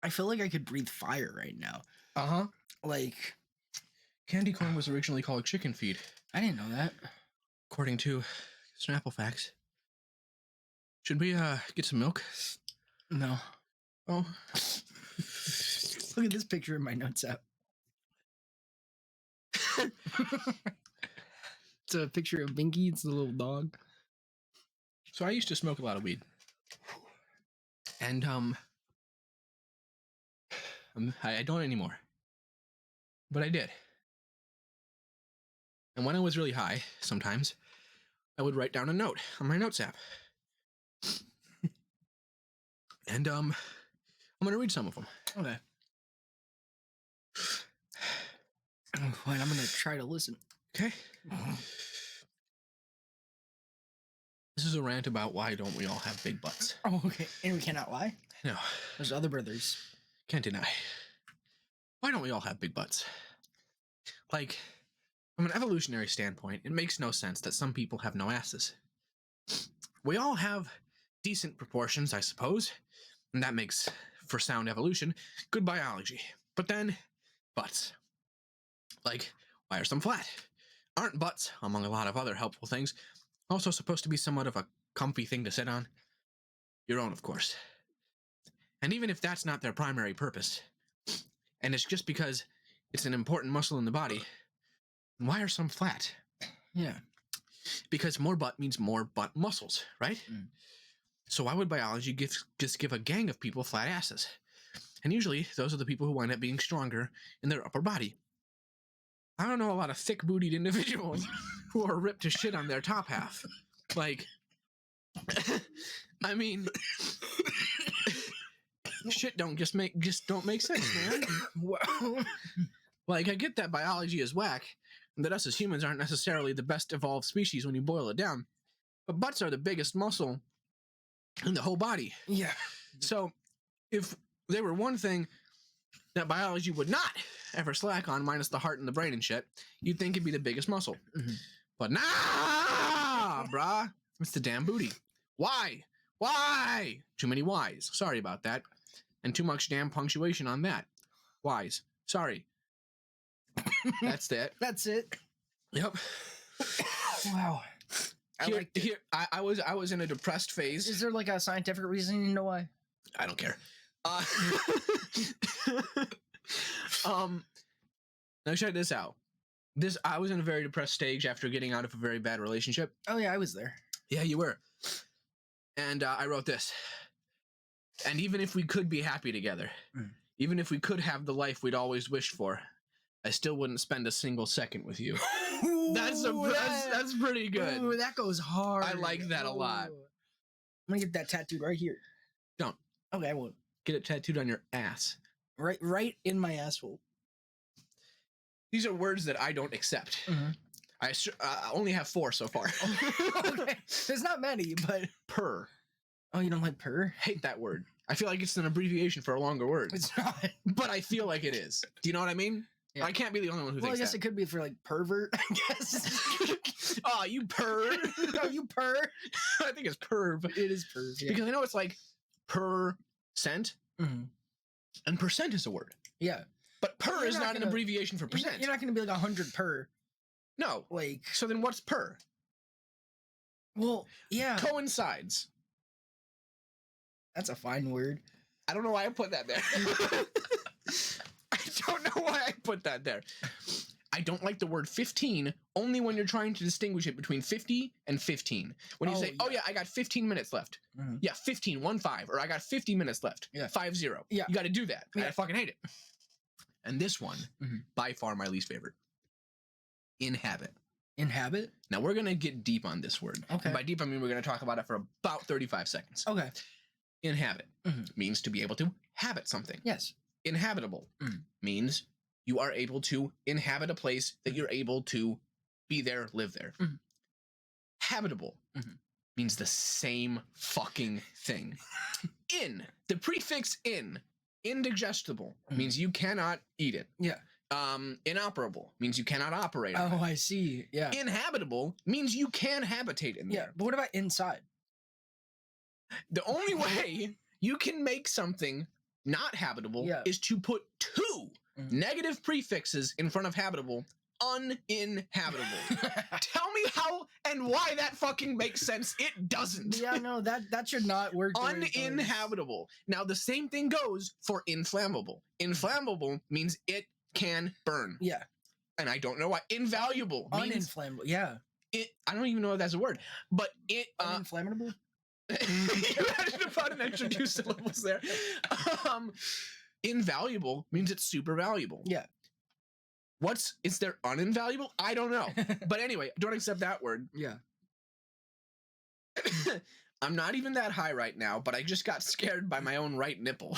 I feel like I could breathe fire right now. Uh-huh. Like, candy corn was originally called chicken feed. I didn't know that. According to Snapple Facts. Should we get some milk? No. Oh. Look at this picture in my notes app. It's a picture of Binky. It's the little dog. So I used to smoke a lot of weed. And I don't anymore. But I did. And when I was really high, sometimes, I would write down a note on my notes app. And I'm going to read some of them. Okay. Wait, I'm gonna try to listen. Okay. This is a rant about why don't we all have big butts. Oh, okay. And we cannot lie? No. Those other brothers. Can't deny. Why don't we all have big butts? Like, from an evolutionary standpoint, it makes no sense that some people have no asses. We all have decent proportions, I suppose, and that makes for sound evolution good biology. But then, butts. Like, why are some flat? Aren't butts, among a lot of other helpful things, also supposed to be somewhat of a comfy thing to sit on? Your own, of course. And even if that's not their primary purpose, and it's just because it's an important muscle in the body, why are some flat? Yeah. Because more butt means more butt muscles, right? So why would biology just give a gang of people flat asses? And usually, those are the people who wind up being stronger in their upper body. I don't know a lot of thick-bootied individuals who are ripped to shit on their top half. Like, I mean, shit don't make sense, man. Like, I get that biology is whack, and that us as humans aren't necessarily the best evolved species when you boil it down, but butts are the biggest muscle in the whole body. Yeah. So, if there were one thing that biology would not ever slack on, minus the heart and the brain and shit, you'd think it'd be the biggest muscle. But nah, brah. It's the damn booty. Why? Why? Too many whys. Sorry about that. And too much damn punctuation on that. Whys. Sorry. That's it. That's it. Yep. Wow. I was in a depressed phase. Is there like a scientific reason you know why? I don't care. Now check this out. I was in a very depressed stage after getting out of a very bad relationship. Oh yeah, I was there. Yeah, you were. And I wrote this. And even if we could be happy together, even if we could have the life we'd always wished for, I still wouldn't spend a single second with you. Ooh, that's pretty good. Ooh, that goes hard. I like that a lot. I'm gonna get that tattooed right here. Don't. Okay, I won't. Get it tattooed on your ass. Right in my asshole. These are words that I don't accept. I only have 4 so far. Okay. There's not many, but... Purr. Oh, you don't like purr? Hate that word. I feel like it's an abbreviation for a longer word. It's not. But I feel like it is. Do you know what I mean? Yeah. I can't be the only one who thinks that. Well, I guess it could be for, like, pervert, I guess. Oh, you purr. No, you purr. I think it's perv. It is perv, yeah. Because I know it's like percent. And percent is a word. Yeah. But per is not an abbreviation for percent. You're not going to be like 100 per. No. Like. So then what's per? Well, yeah. Coincides. That's a fine word. I don't know why I put that there. I don't know why I put that there. I don't like the word 15 only when you're trying to distinguish it between 50 and 15. When you say, oh yeah, I got 15 minutes left. Yeah, 15, 1-5. Or I got 50 minutes left. Yeah. 5-0. Yeah. You got to do that. Yeah. I fucking hate it. And this one, by far my least favorite. Inhabit. Inhabit? Now we're going to get deep on this word. Okay. And by deep, I mean we're going to talk about it for about 35 seconds. Okay. Inhabit means to be able to habit something. Yes. Inhabitable means you are able to inhabit a place that you're able to be there, live there. Habitable means the same fucking thing. The prefix indigestible means you cannot eat it. Yeah. Inoperable means you cannot operate on it. I see. Yeah. Inhabitable means you can habitate in there. Yeah, but what about inside? The only way you can make something not habitable is to put 2 negative prefixes in front of habitable. Uninhabitable. Tell me how and why that fucking makes sense. It doesn't. Yeah, no, that should not work. Uninhabitable. Now the same thing goes for inflammable. Inflammable means it can burn. Yeah. And I don't know why. Invaluable means uninflammable. Yeah. I don't even know if that's a word, but uninflammable. I should have put an extra 2 syllables there. Invaluable means it's super valuable. Yeah. Is there uninvaluable? I don't know. But anyway, don't accept that word. Yeah. I'm not even that high right now, but I just got scared by my own right nipple.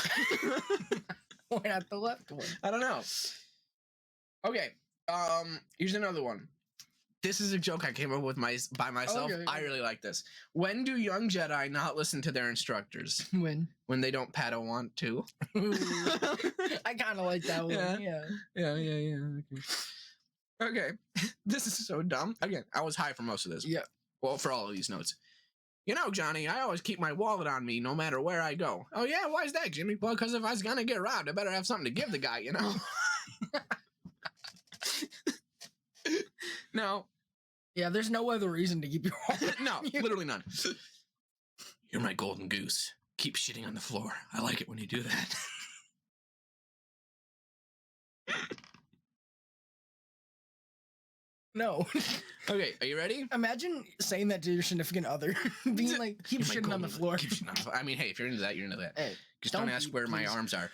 Why not the left one? I don't know. Okay. Here's another one. This is a joke I came up with by myself. Okay. I really like this. When do young Jedi not listen to their instructors? When they don't want to. I kind of like that one. Yeah. Okay. This is so dumb. Again, I was high for most of this. Yeah. Well, for all of these notes. You know, Johnny, I always keep my wallet on me no matter where I go. Oh, yeah? Why is that, Jimmy? Well, because if I was going to get robbed, I better have something to give the guy, you know? No. Yeah, there's no other reason to keep your wallet. No, literally none. You're my golden goose. Keep shitting on the floor. I like it when you do that. No. Okay, are you ready? Imagine saying that to your significant other. Being like, keep shitting on the floor. Keep shitting on the floor. I mean, hey, if you're into that, you're into that. Hey, just don't ask where my arms are.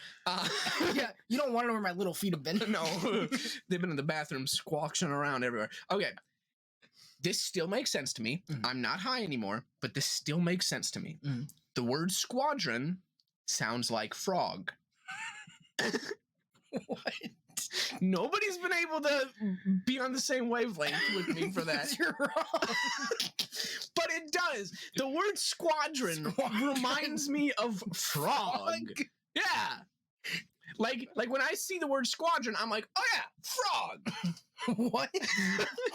Yeah, you don't want to know where my little feet have been. No, they've been in the bathroom squawking around everywhere. Okay, this still makes sense to me. Mm-hmm. I'm not high anymore, but this still makes sense to me. Mm-hmm. The word squadron sounds like frog. What? Nobody's been able to be on the same wavelength with me for that. You're wrong. But it does. The word squadron reminds me of frog. Yeah. Like when I see the word squadron, I'm like, oh yeah, frog. What?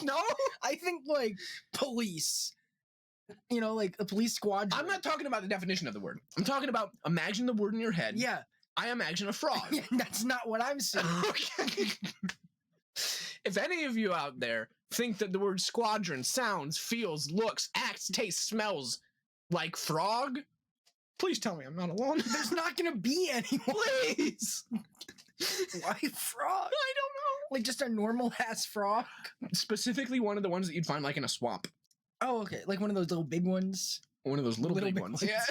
No? I think like police. You know, like a police squadron. I'm not talking about the definition of the word. I'm talking about imagine the word in your head. Yeah. I imagine a frog. That's not what I'm saying. Okay. If any of you out there think that the word squadron sounds, feels, looks, acts, tastes, smells like frog, please tell me I'm not alone. There's not gonna be anyone. Please. Why frog? I don't know. Like just a normal ass frog? Specifically one of the ones that you'd find like in a swamp. Oh, okay. Like one of those little big ones. One of those little big ones. Yeah.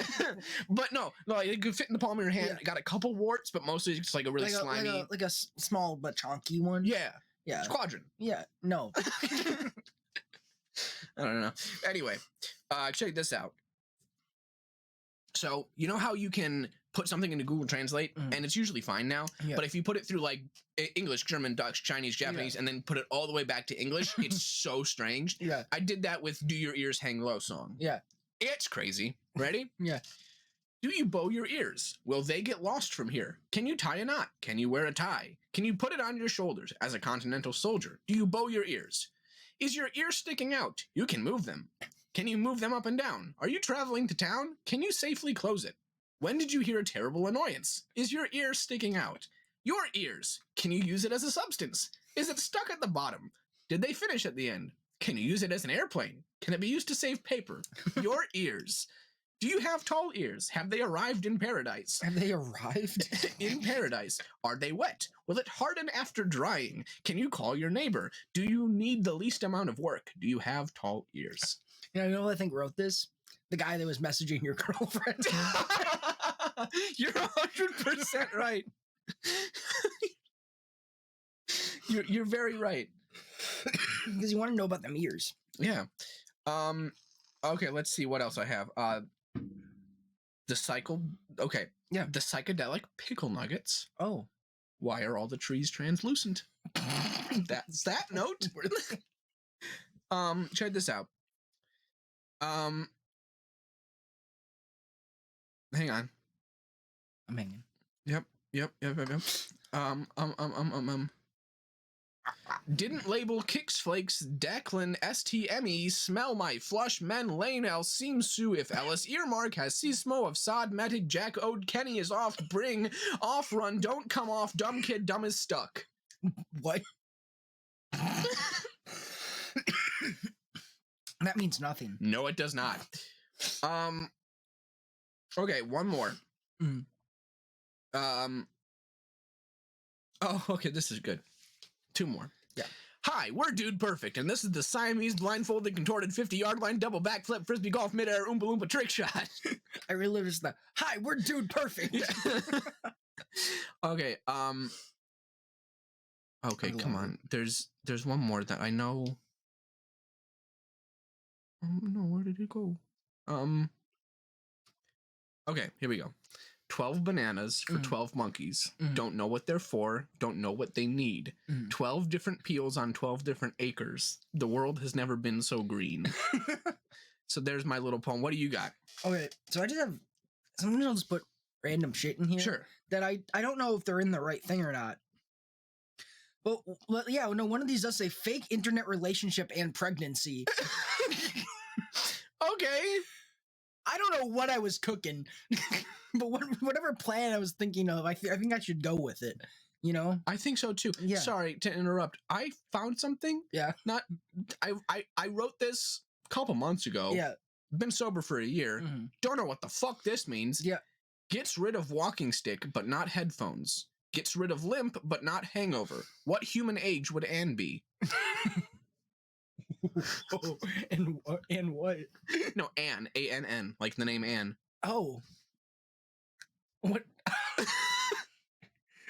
But no, it could fit in the palm of your hand. Yeah. Got a couple warts, but mostly it's like a really slimy. Like a small but chunky one. Yeah. Yeah. Squadron. Yeah. No. I don't know. Anyway, check this out. So, you know how you can put something into Google Translate, and it's usually fine now, but if you put it through like English, German, Dutch, Chinese, Japanese, and then put it all the way back to English, it's so strange. Yeah. I did that with Do Your Ears Hang Low song. Yeah. It's crazy. Ready? Yeah. Do you bow your ears? Will they get lost from here? Can you tie a knot? Can you wear a tie? Can you put it on your shoulders as a continental soldier? Do you bow your ears? Is your ear sticking out? You can move them. Can you move them up and down? Are you traveling to town? Can you safely close it? When did you hear a terrible annoyance? Is your ear sticking out? Your ears. Can you use it as a substance? Is it stuck at the bottom? Did they finish at the end? Can you use it as an airplane? Can it be used to save paper? Your ears. Do you have tall ears? Have they arrived in paradise? Have they arrived? In paradise. Are they wet? Will it harden after drying? Can you call your neighbor? Do you need the least amount of work? Do you have tall ears? You know who I think wrote this? The guy that was messaging your girlfriend. You're 100% right. You're very right. Because you want to know about them ears. Yeah. Okay, let's see what else I have. The psychedelic pickle nuggets. Oh. Why are all the trees translucent? That's that note. Check this out. Hang on. I'm hanging. Yep. Didn't label Kix Flakes, Declan, STME, Smell My Flush, Men, Lane, El Seamsu, If Ellis, Earmark, Has Sismo, of Sod, Metic, Jack, Ode, Kenny is off, Bring, Off Run, Don't Come Off, Dumb Kid, Dumb is Stuck. What? That means nothing. No, it does not. Okay, one more. Oh, okay, this is good. Two more. Yeah. Hi, we're Dude Perfect, and this is the Siamese blindfolded contorted 50-yard line double backflip frisbee golf midair oompa loompa trick shot. I really love the hi, we're Dude Perfect. Yeah. Okay. Okay, come on. There's one more that I know. Oh no, where did it go? Okay, here we go. 12 bananas for 12 monkeys. Don't know what they're for. Don't know what they need. 12 different peels on 12 different acres. The world has never been so green. So there's my little poem. What do you got? Okay, so I just have... Sometimes I'll just put random shit in here. Sure. That I don't know if they're in the right thing or not. But yeah, no, one of these does say fake internet relationship and pregnancy. Okay. I don't know what I was cooking, but whatever plan I was thinking of, I think I should go with it. You know? I think so too. Yeah. Sorry to interrupt. I found something. Yeah. I wrote this a couple months ago. Yeah. Been sober for a year. Don't know what the fuck this means. Yeah. Gets rid of walking stick, but not headphones. Gets rid of limp, but not hangover. What human age would Anne be? Oh, and what? No, Anne. A-N-N. Like the name Anne. Oh. What?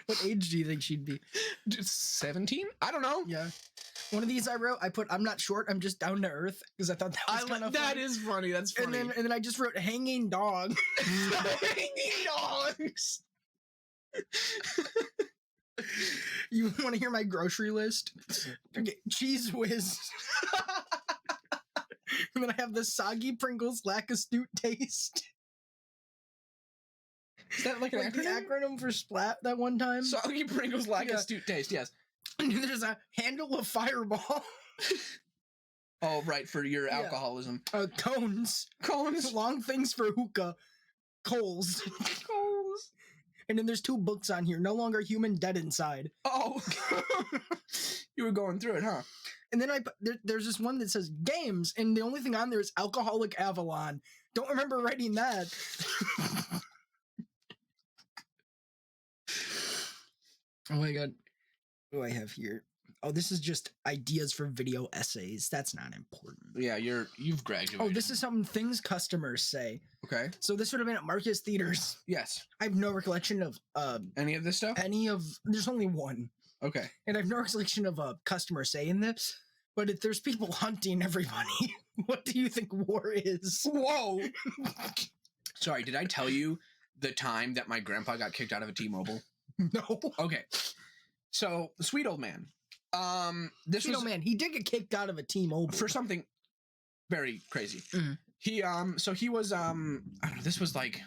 What age do you think she'd be? 17? I don't know. Yeah. One of these I wrote, I put, I'm not short, I'm just down to earth, because I thought that was kind of That is funny. That's funny. And then I just wrote hanging dog. Hanging dogs. You want to hear my grocery list? Okay, Cheese Whiz. And then I have the soggy Pringles lack astute taste. Is that like an the acronym for Splat that one time? Soggy Pringles lack astute taste, yes. And then there's a handle of Fireball. Oh, right, for your alcoholism. Cones. Cones. Long things for hookah. Coals. Coals. And then there's 2 books on here. No Longer Human, Dead Inside. Oh. You were going through it, huh? And then there's this one that says games, and the only thing on there is Alcoholic Avalon. Don't remember writing that. Oh my god. What do I have here? Oh, this is just ideas for video essays. That's not important. Yeah, you've graduated. Oh, this is something things customers say. Okay. So this would have been at Marcus Theaters. Yes. I have no recollection of any of this stuff? There's only one. Okay. And I have no recollection of a customer saying this, but if there's people hunting everybody, what do you think war is? Whoa. Sorry, did I tell you the time that my grandpa got kicked out of a T-Mobile? No. Okay. So, the sweet old man. Sweet old man, he did get kicked out of a T-Mobile. For something very crazy. Mm-hmm. He was, I don't know, this was like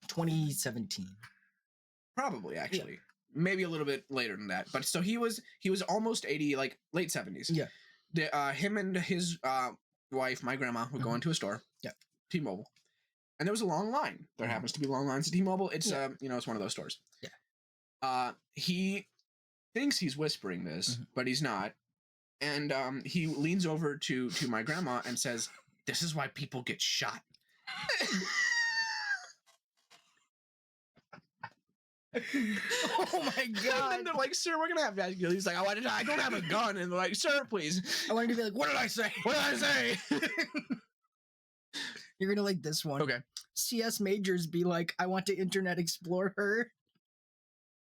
2017. Probably, actually. Yeah. Maybe a little bit later than that. But so he was almost 80, like late 70s. Yeah. Him and his wife, my grandma, would go into a store. Yeah. T-Mobile. And there was a long line. There happens to be long lines at T-Mobile. It's it's one of those stores. Yeah. He thinks he's whispering this, but he's not. And he leans over to my grandma and says, "This is why people get shot." Oh my god. And they're like, "Sir, we're gonna have to ask you." He's like, "Oh, I don't have a gun." And they're like, "Sir, please." I wanted to be like, "What did I say? What did I say?" You're gonna like this one. Okay. CS majors be like, "I want to Internet Explore her."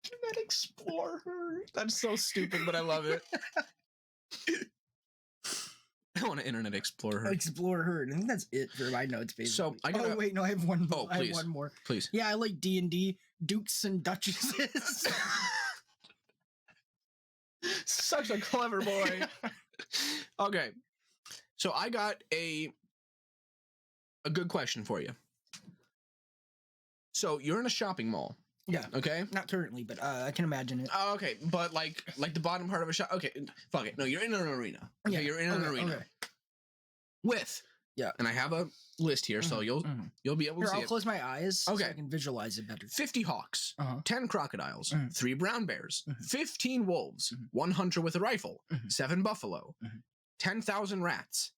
Internet Explore her. That's so stupid, but I love it. I want to Internet Explore her. Explore her. I think that's it for my notes, basically. So I gotta... Oh wait, no, I have one more. Oh, please. I have one more. Please. Yeah, I like D&D. Dukes and Duchesses. Such a clever boy. Okay. So I got a good question for you. So you're in a shopping mall. Yeah. Okay. Not currently, but I can imagine it. Oh, okay. But like the bottom part of a shop. Okay. Fuck it. No, you're in an arena. Okay. Yeah. You're in an arena. Okay. With. Yeah. And I have a list here, so you'll be able to see I'll close my eyes okay. so I can visualize it better. 50 hawks, 10 crocodiles, 3 brown bears, 15 wolves, 1 hunter with a rifle, 7 buffalo, 10,000 rats,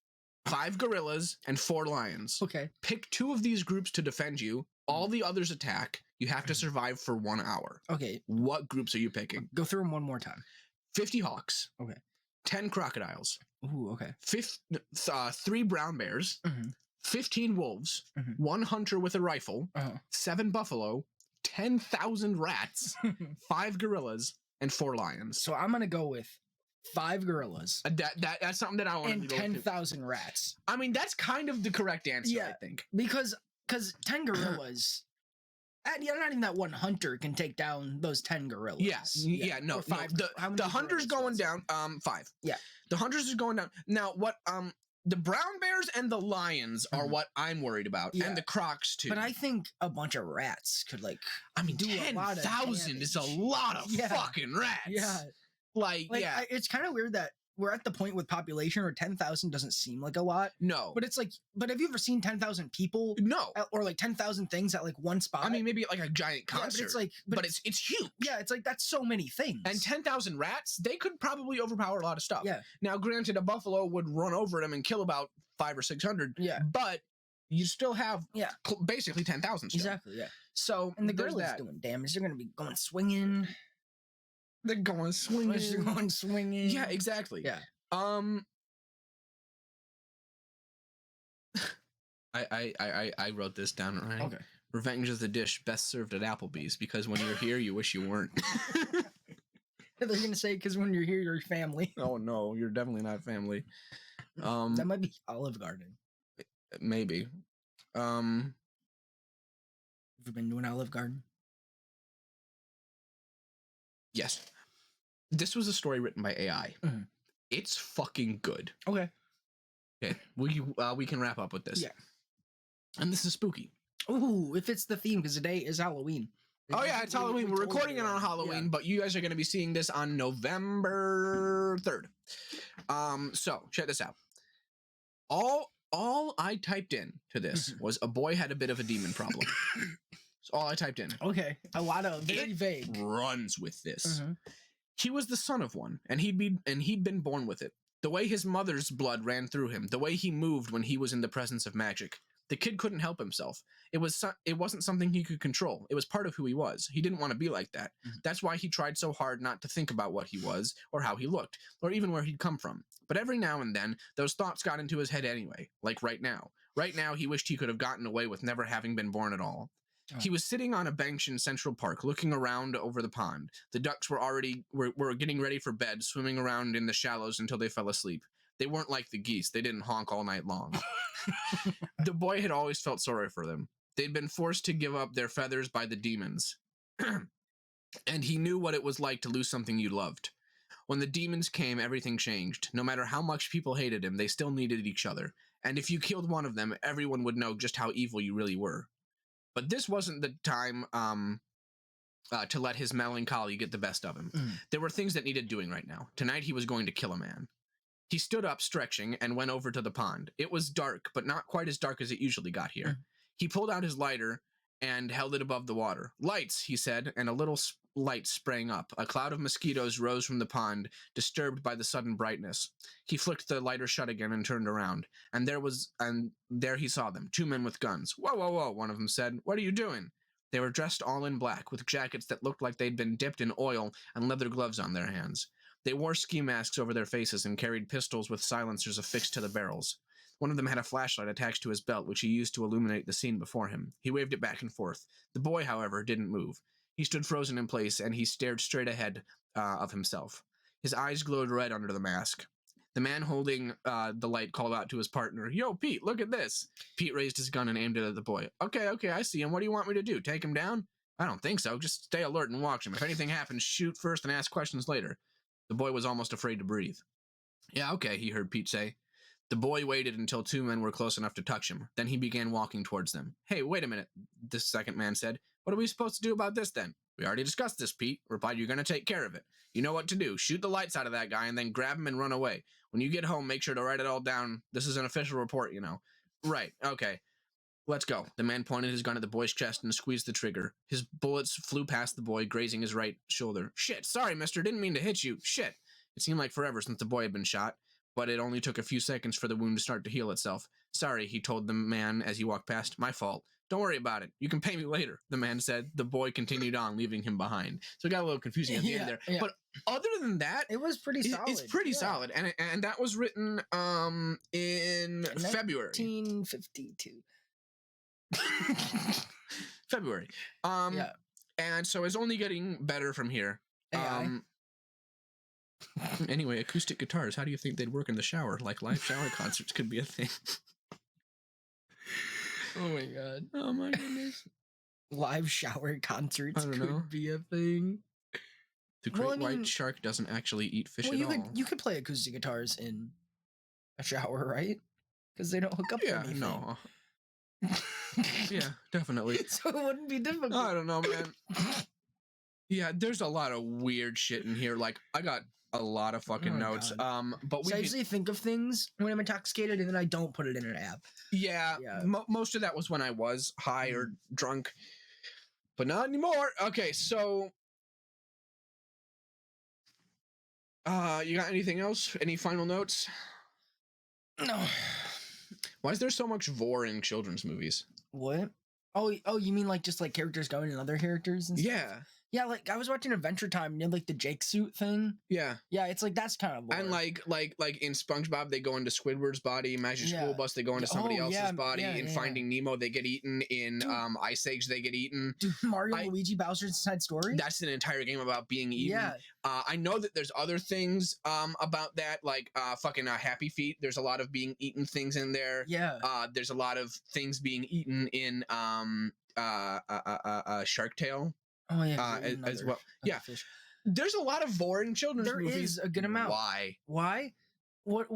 5 gorillas, and 4 lions. Okay. Pick 2 of these groups to defend you. All the others attack. You have to survive for 1 hour. Okay. What groups are you picking? Go through them one more time. 50 hawks. Okay. 10 crocodiles. Ooh, okay. 3 brown bears. 15 wolves. 1 hunter with a rifle. 7 buffalo. 10,000 rats. 5 gorillas. And 4 lions. So I'm going to go with 5 gorillas. That's something that I want to do. And 10,000 rats. I mean, that's kind of the correct answer, yeah, I think. Because 10 gorillas... not even that one hunter can take down those 10 gorillas. No. The hunter's going down. 5. Yeah. The hunters is going down. Now, what the brown bears and the lions are what I'm worried about, and the crocs too. But I think a bunch of rats could do 10,000 is a lot of fucking rats. Yeah. It's kind of weird that we're at the point with population where 10,000 doesn't seem like a lot. No. But it's but have you ever seen 10,000 people? No. Or 10,000 things at one spot? I mean, maybe like a giant concert. Yeah, but it's huge. Yeah, it's that's so many things. And 10,000 rats, they could probably overpower a lot of stuff. Yeah. Now, granted, a buffalo would run over them and kill about 500 or 600. Yeah. But you still have basically 10,000 still. Exactly, yeah. So, and the gorillas doing damage. They're going to be going swinging. They're going swinging. They're going swinging. Yeah, exactly. Yeah. I wrote this down, right? Okay. Revenge is the dish best served at Applebee's because when you're here, you wish you weren't. They're going to say because when you're here, you're family. Oh, no, you're definitely not family. That might be Olive Garden. Maybe. Have you been to an Olive Garden? Yes. This was a story written by AI. Mm-hmm. It's fucking good. Okay. We can wrap up with this. Yeah. And this is spooky. Ooh, it fits the theme because today is Halloween. Oh yeah, it's Halloween. We're recording it on Halloween, but you guys are going to be seeing this on November 3rd. So check this out. All I typed in to this was a boy had a bit of a demon problem. That's all I typed in. Okay, a lot of very vague. Runs with this. He was the son of one, and he'd been born with it. The way his mother's blood ran through him, the way he moved when he was in the presence of magic. The kid couldn't help himself. It wasn't something he could control. It was part of who he was. He didn't want to be like that. That's why he tried so hard not to think about what he was, or how he looked, or even where he'd come from. But every now and then, those thoughts got into his head anyway, like right now. Right now, he wished he could have gotten away with never having been born at all. He was sitting on a bench in Central Park, looking around over the pond. The ducks were getting ready for bed, swimming around in the shallows until they fell asleep. They weren't like the geese. They didn't honk all night long. The boy had always felt sorry for them. They'd been forced to give up their feathers by the demons. And he knew what it was like to lose something you loved. When the demons came, everything changed. No matter how much people hated him, they still needed each other. And if you killed one of them, everyone would know just how evil you really were. But this wasn't the time to let his melancholy get the best of him. There were things that needed doing right now. Tonight he was going to kill a man. He stood up, stretching, and went over to the pond. It was dark, but not quite as dark as it usually got here. He pulled out his lighter and held it above the water. Lights, he said, and a little light sprang up. A cloud of mosquitoes rose from the pond, disturbed by the sudden brightness. He flicked the lighter shut again and turned around. And there he saw them, 2 men with guns. Whoa, whoa, whoa, one of them said. What are you doing? They were dressed all in black, with jackets that looked like they'd been dipped in oil and leather gloves on their hands. They wore ski masks over their faces and carried pistols with silencers affixed to the barrels. One of them had a flashlight attached to his belt, which he used to illuminate the scene before him. He waved it back and forth. The boy, however, didn't move. He stood frozen in place, and he stared straight ahead of himself. His eyes glowed red under the mask. The man holding the light called out to his partner, "Yo, Pete, look at this." Pete raised his gun and aimed it at the boy. Okay, I see him. What do you want me to do? Take him down? I don't think so. Just stay alert and watch him. If anything happens, shoot first and ask questions later. The boy was almost afraid to breathe. Yeah, okay, he heard Pete say. The boy waited until 2 men were close enough to touch him. Then he began walking towards them. Hey, wait a minute, the second man said. What are we supposed to do about this then? We already discussed this, Pete replied. You're going to take care of it. You know what to do. Shoot the lights out of that guy and then grab him and run away. When you get home, make sure to write it all down. This is an official report, you know. Right, okay. Let's go. The man pointed his gun at the boy's chest and squeezed the trigger. His bullets flew past the boy, grazing his right shoulder. Shit, sorry, mister. Didn't mean to hit you. Shit. It seemed like forever since the boy had been shot, but it only took a few seconds for the wound to start to heal itself. Sorry, he told the man as he walked past. My fault. Don't worry about it. You can pay me later, the man said. The boy continued on, leaving him behind. So it got a little confusing at the end there. Yeah. But other than that, it was pretty solid. It's pretty solid. And that was written in February. 1952. February. Yeah. And so it's only getting better from here. Anyway, acoustic guitars, how do you think they'd work in the shower? Like live shower concerts could be a thing. Oh my god. Oh my goodness. live shower concerts could be a thing. The great white shark doesn't actually eat fish at all. You could play acoustic guitars in a shower, right? Because they don't hook up to anything. No. Yeah, definitely. So it wouldn't be difficult. I don't know, man. Yeah, there's a lot of weird shit in here. Like, I got a lot of fucking notes. God. But I usually think of things when I'm intoxicated, and then I don't put it in an app. Yeah. Most of that was when I was high or drunk, but not anymore. Okay, so you got anything else? Any final notes? No. Why is there so much vor in children's movies? What? Oh, you mean like just like characters going in other characters and stuff? Yeah. Yeah, like I was watching Adventure Time and you had like the Jake suit thing. Yeah. Yeah, it's like that's kind of vor. And like in SpongeBob, they go into Squidward's body. Magic School Bus, they go into somebody else's body. In Finding Nemo, they get eaten. In Ice Age, they get eaten. Dude, Mario, Luigi, Bowser's Inside Story? That's an entire game about being eaten. Yeah. I know that there's other things about that, like fucking Happy Feet. There's a lot of being eaten things in there. Yeah. There's a lot of things being eaten in Shark Tale. Oh yeah, as well. Yeah, fish. There's a lot of vor in children's movies. There is a good amount. Why? What?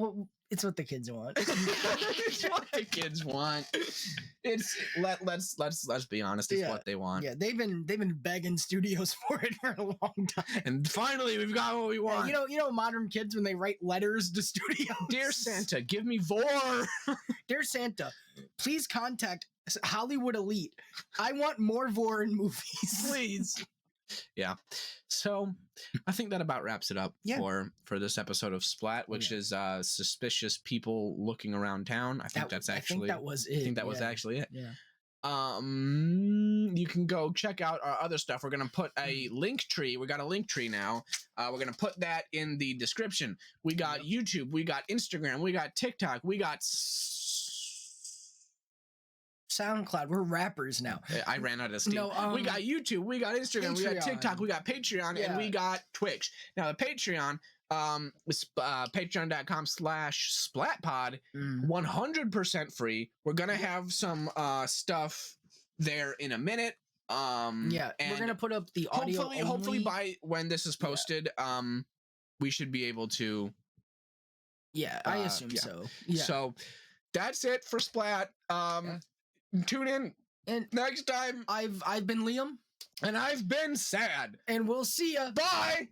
It's what the kids want. It's what the kids want. It's let's be honest. It's what they want. Yeah, they've been begging studios for it for a long time. And finally, we've got what we want. You know, modern kids when they write letters to studios. Dear Santa, give me vor. Dear Santa, please contact Hollywood Elite. I want more vor in movies, please. Yeah. So I think that about wraps it up for this episode of Splat, which is suspicious people looking around town. I think that was it. I think that was actually it. Yeah. You can go check out our other stuff. We're gonna put a link tree. We got a link tree now. We're gonna put that in the description. We got YouTube, we got Instagram, we got TikTok, we got SoundCloud. We're rappers now. I ran out of steam. We got YouTube, we got Instagram, we got TikTok, we got Patreon, and we got Twitch. Now the Patreon is patreon.com/splatpod, 100% free. We're gonna have some stuff there in a minute. And we're gonna put up the audio. Hopefully by when this is posted, we should be able to. Yeah, I assume so. Yeah. So that's it for Splat. Tune in and next time. I've been Liam, and I've been Sad, and we'll see ya. Bye.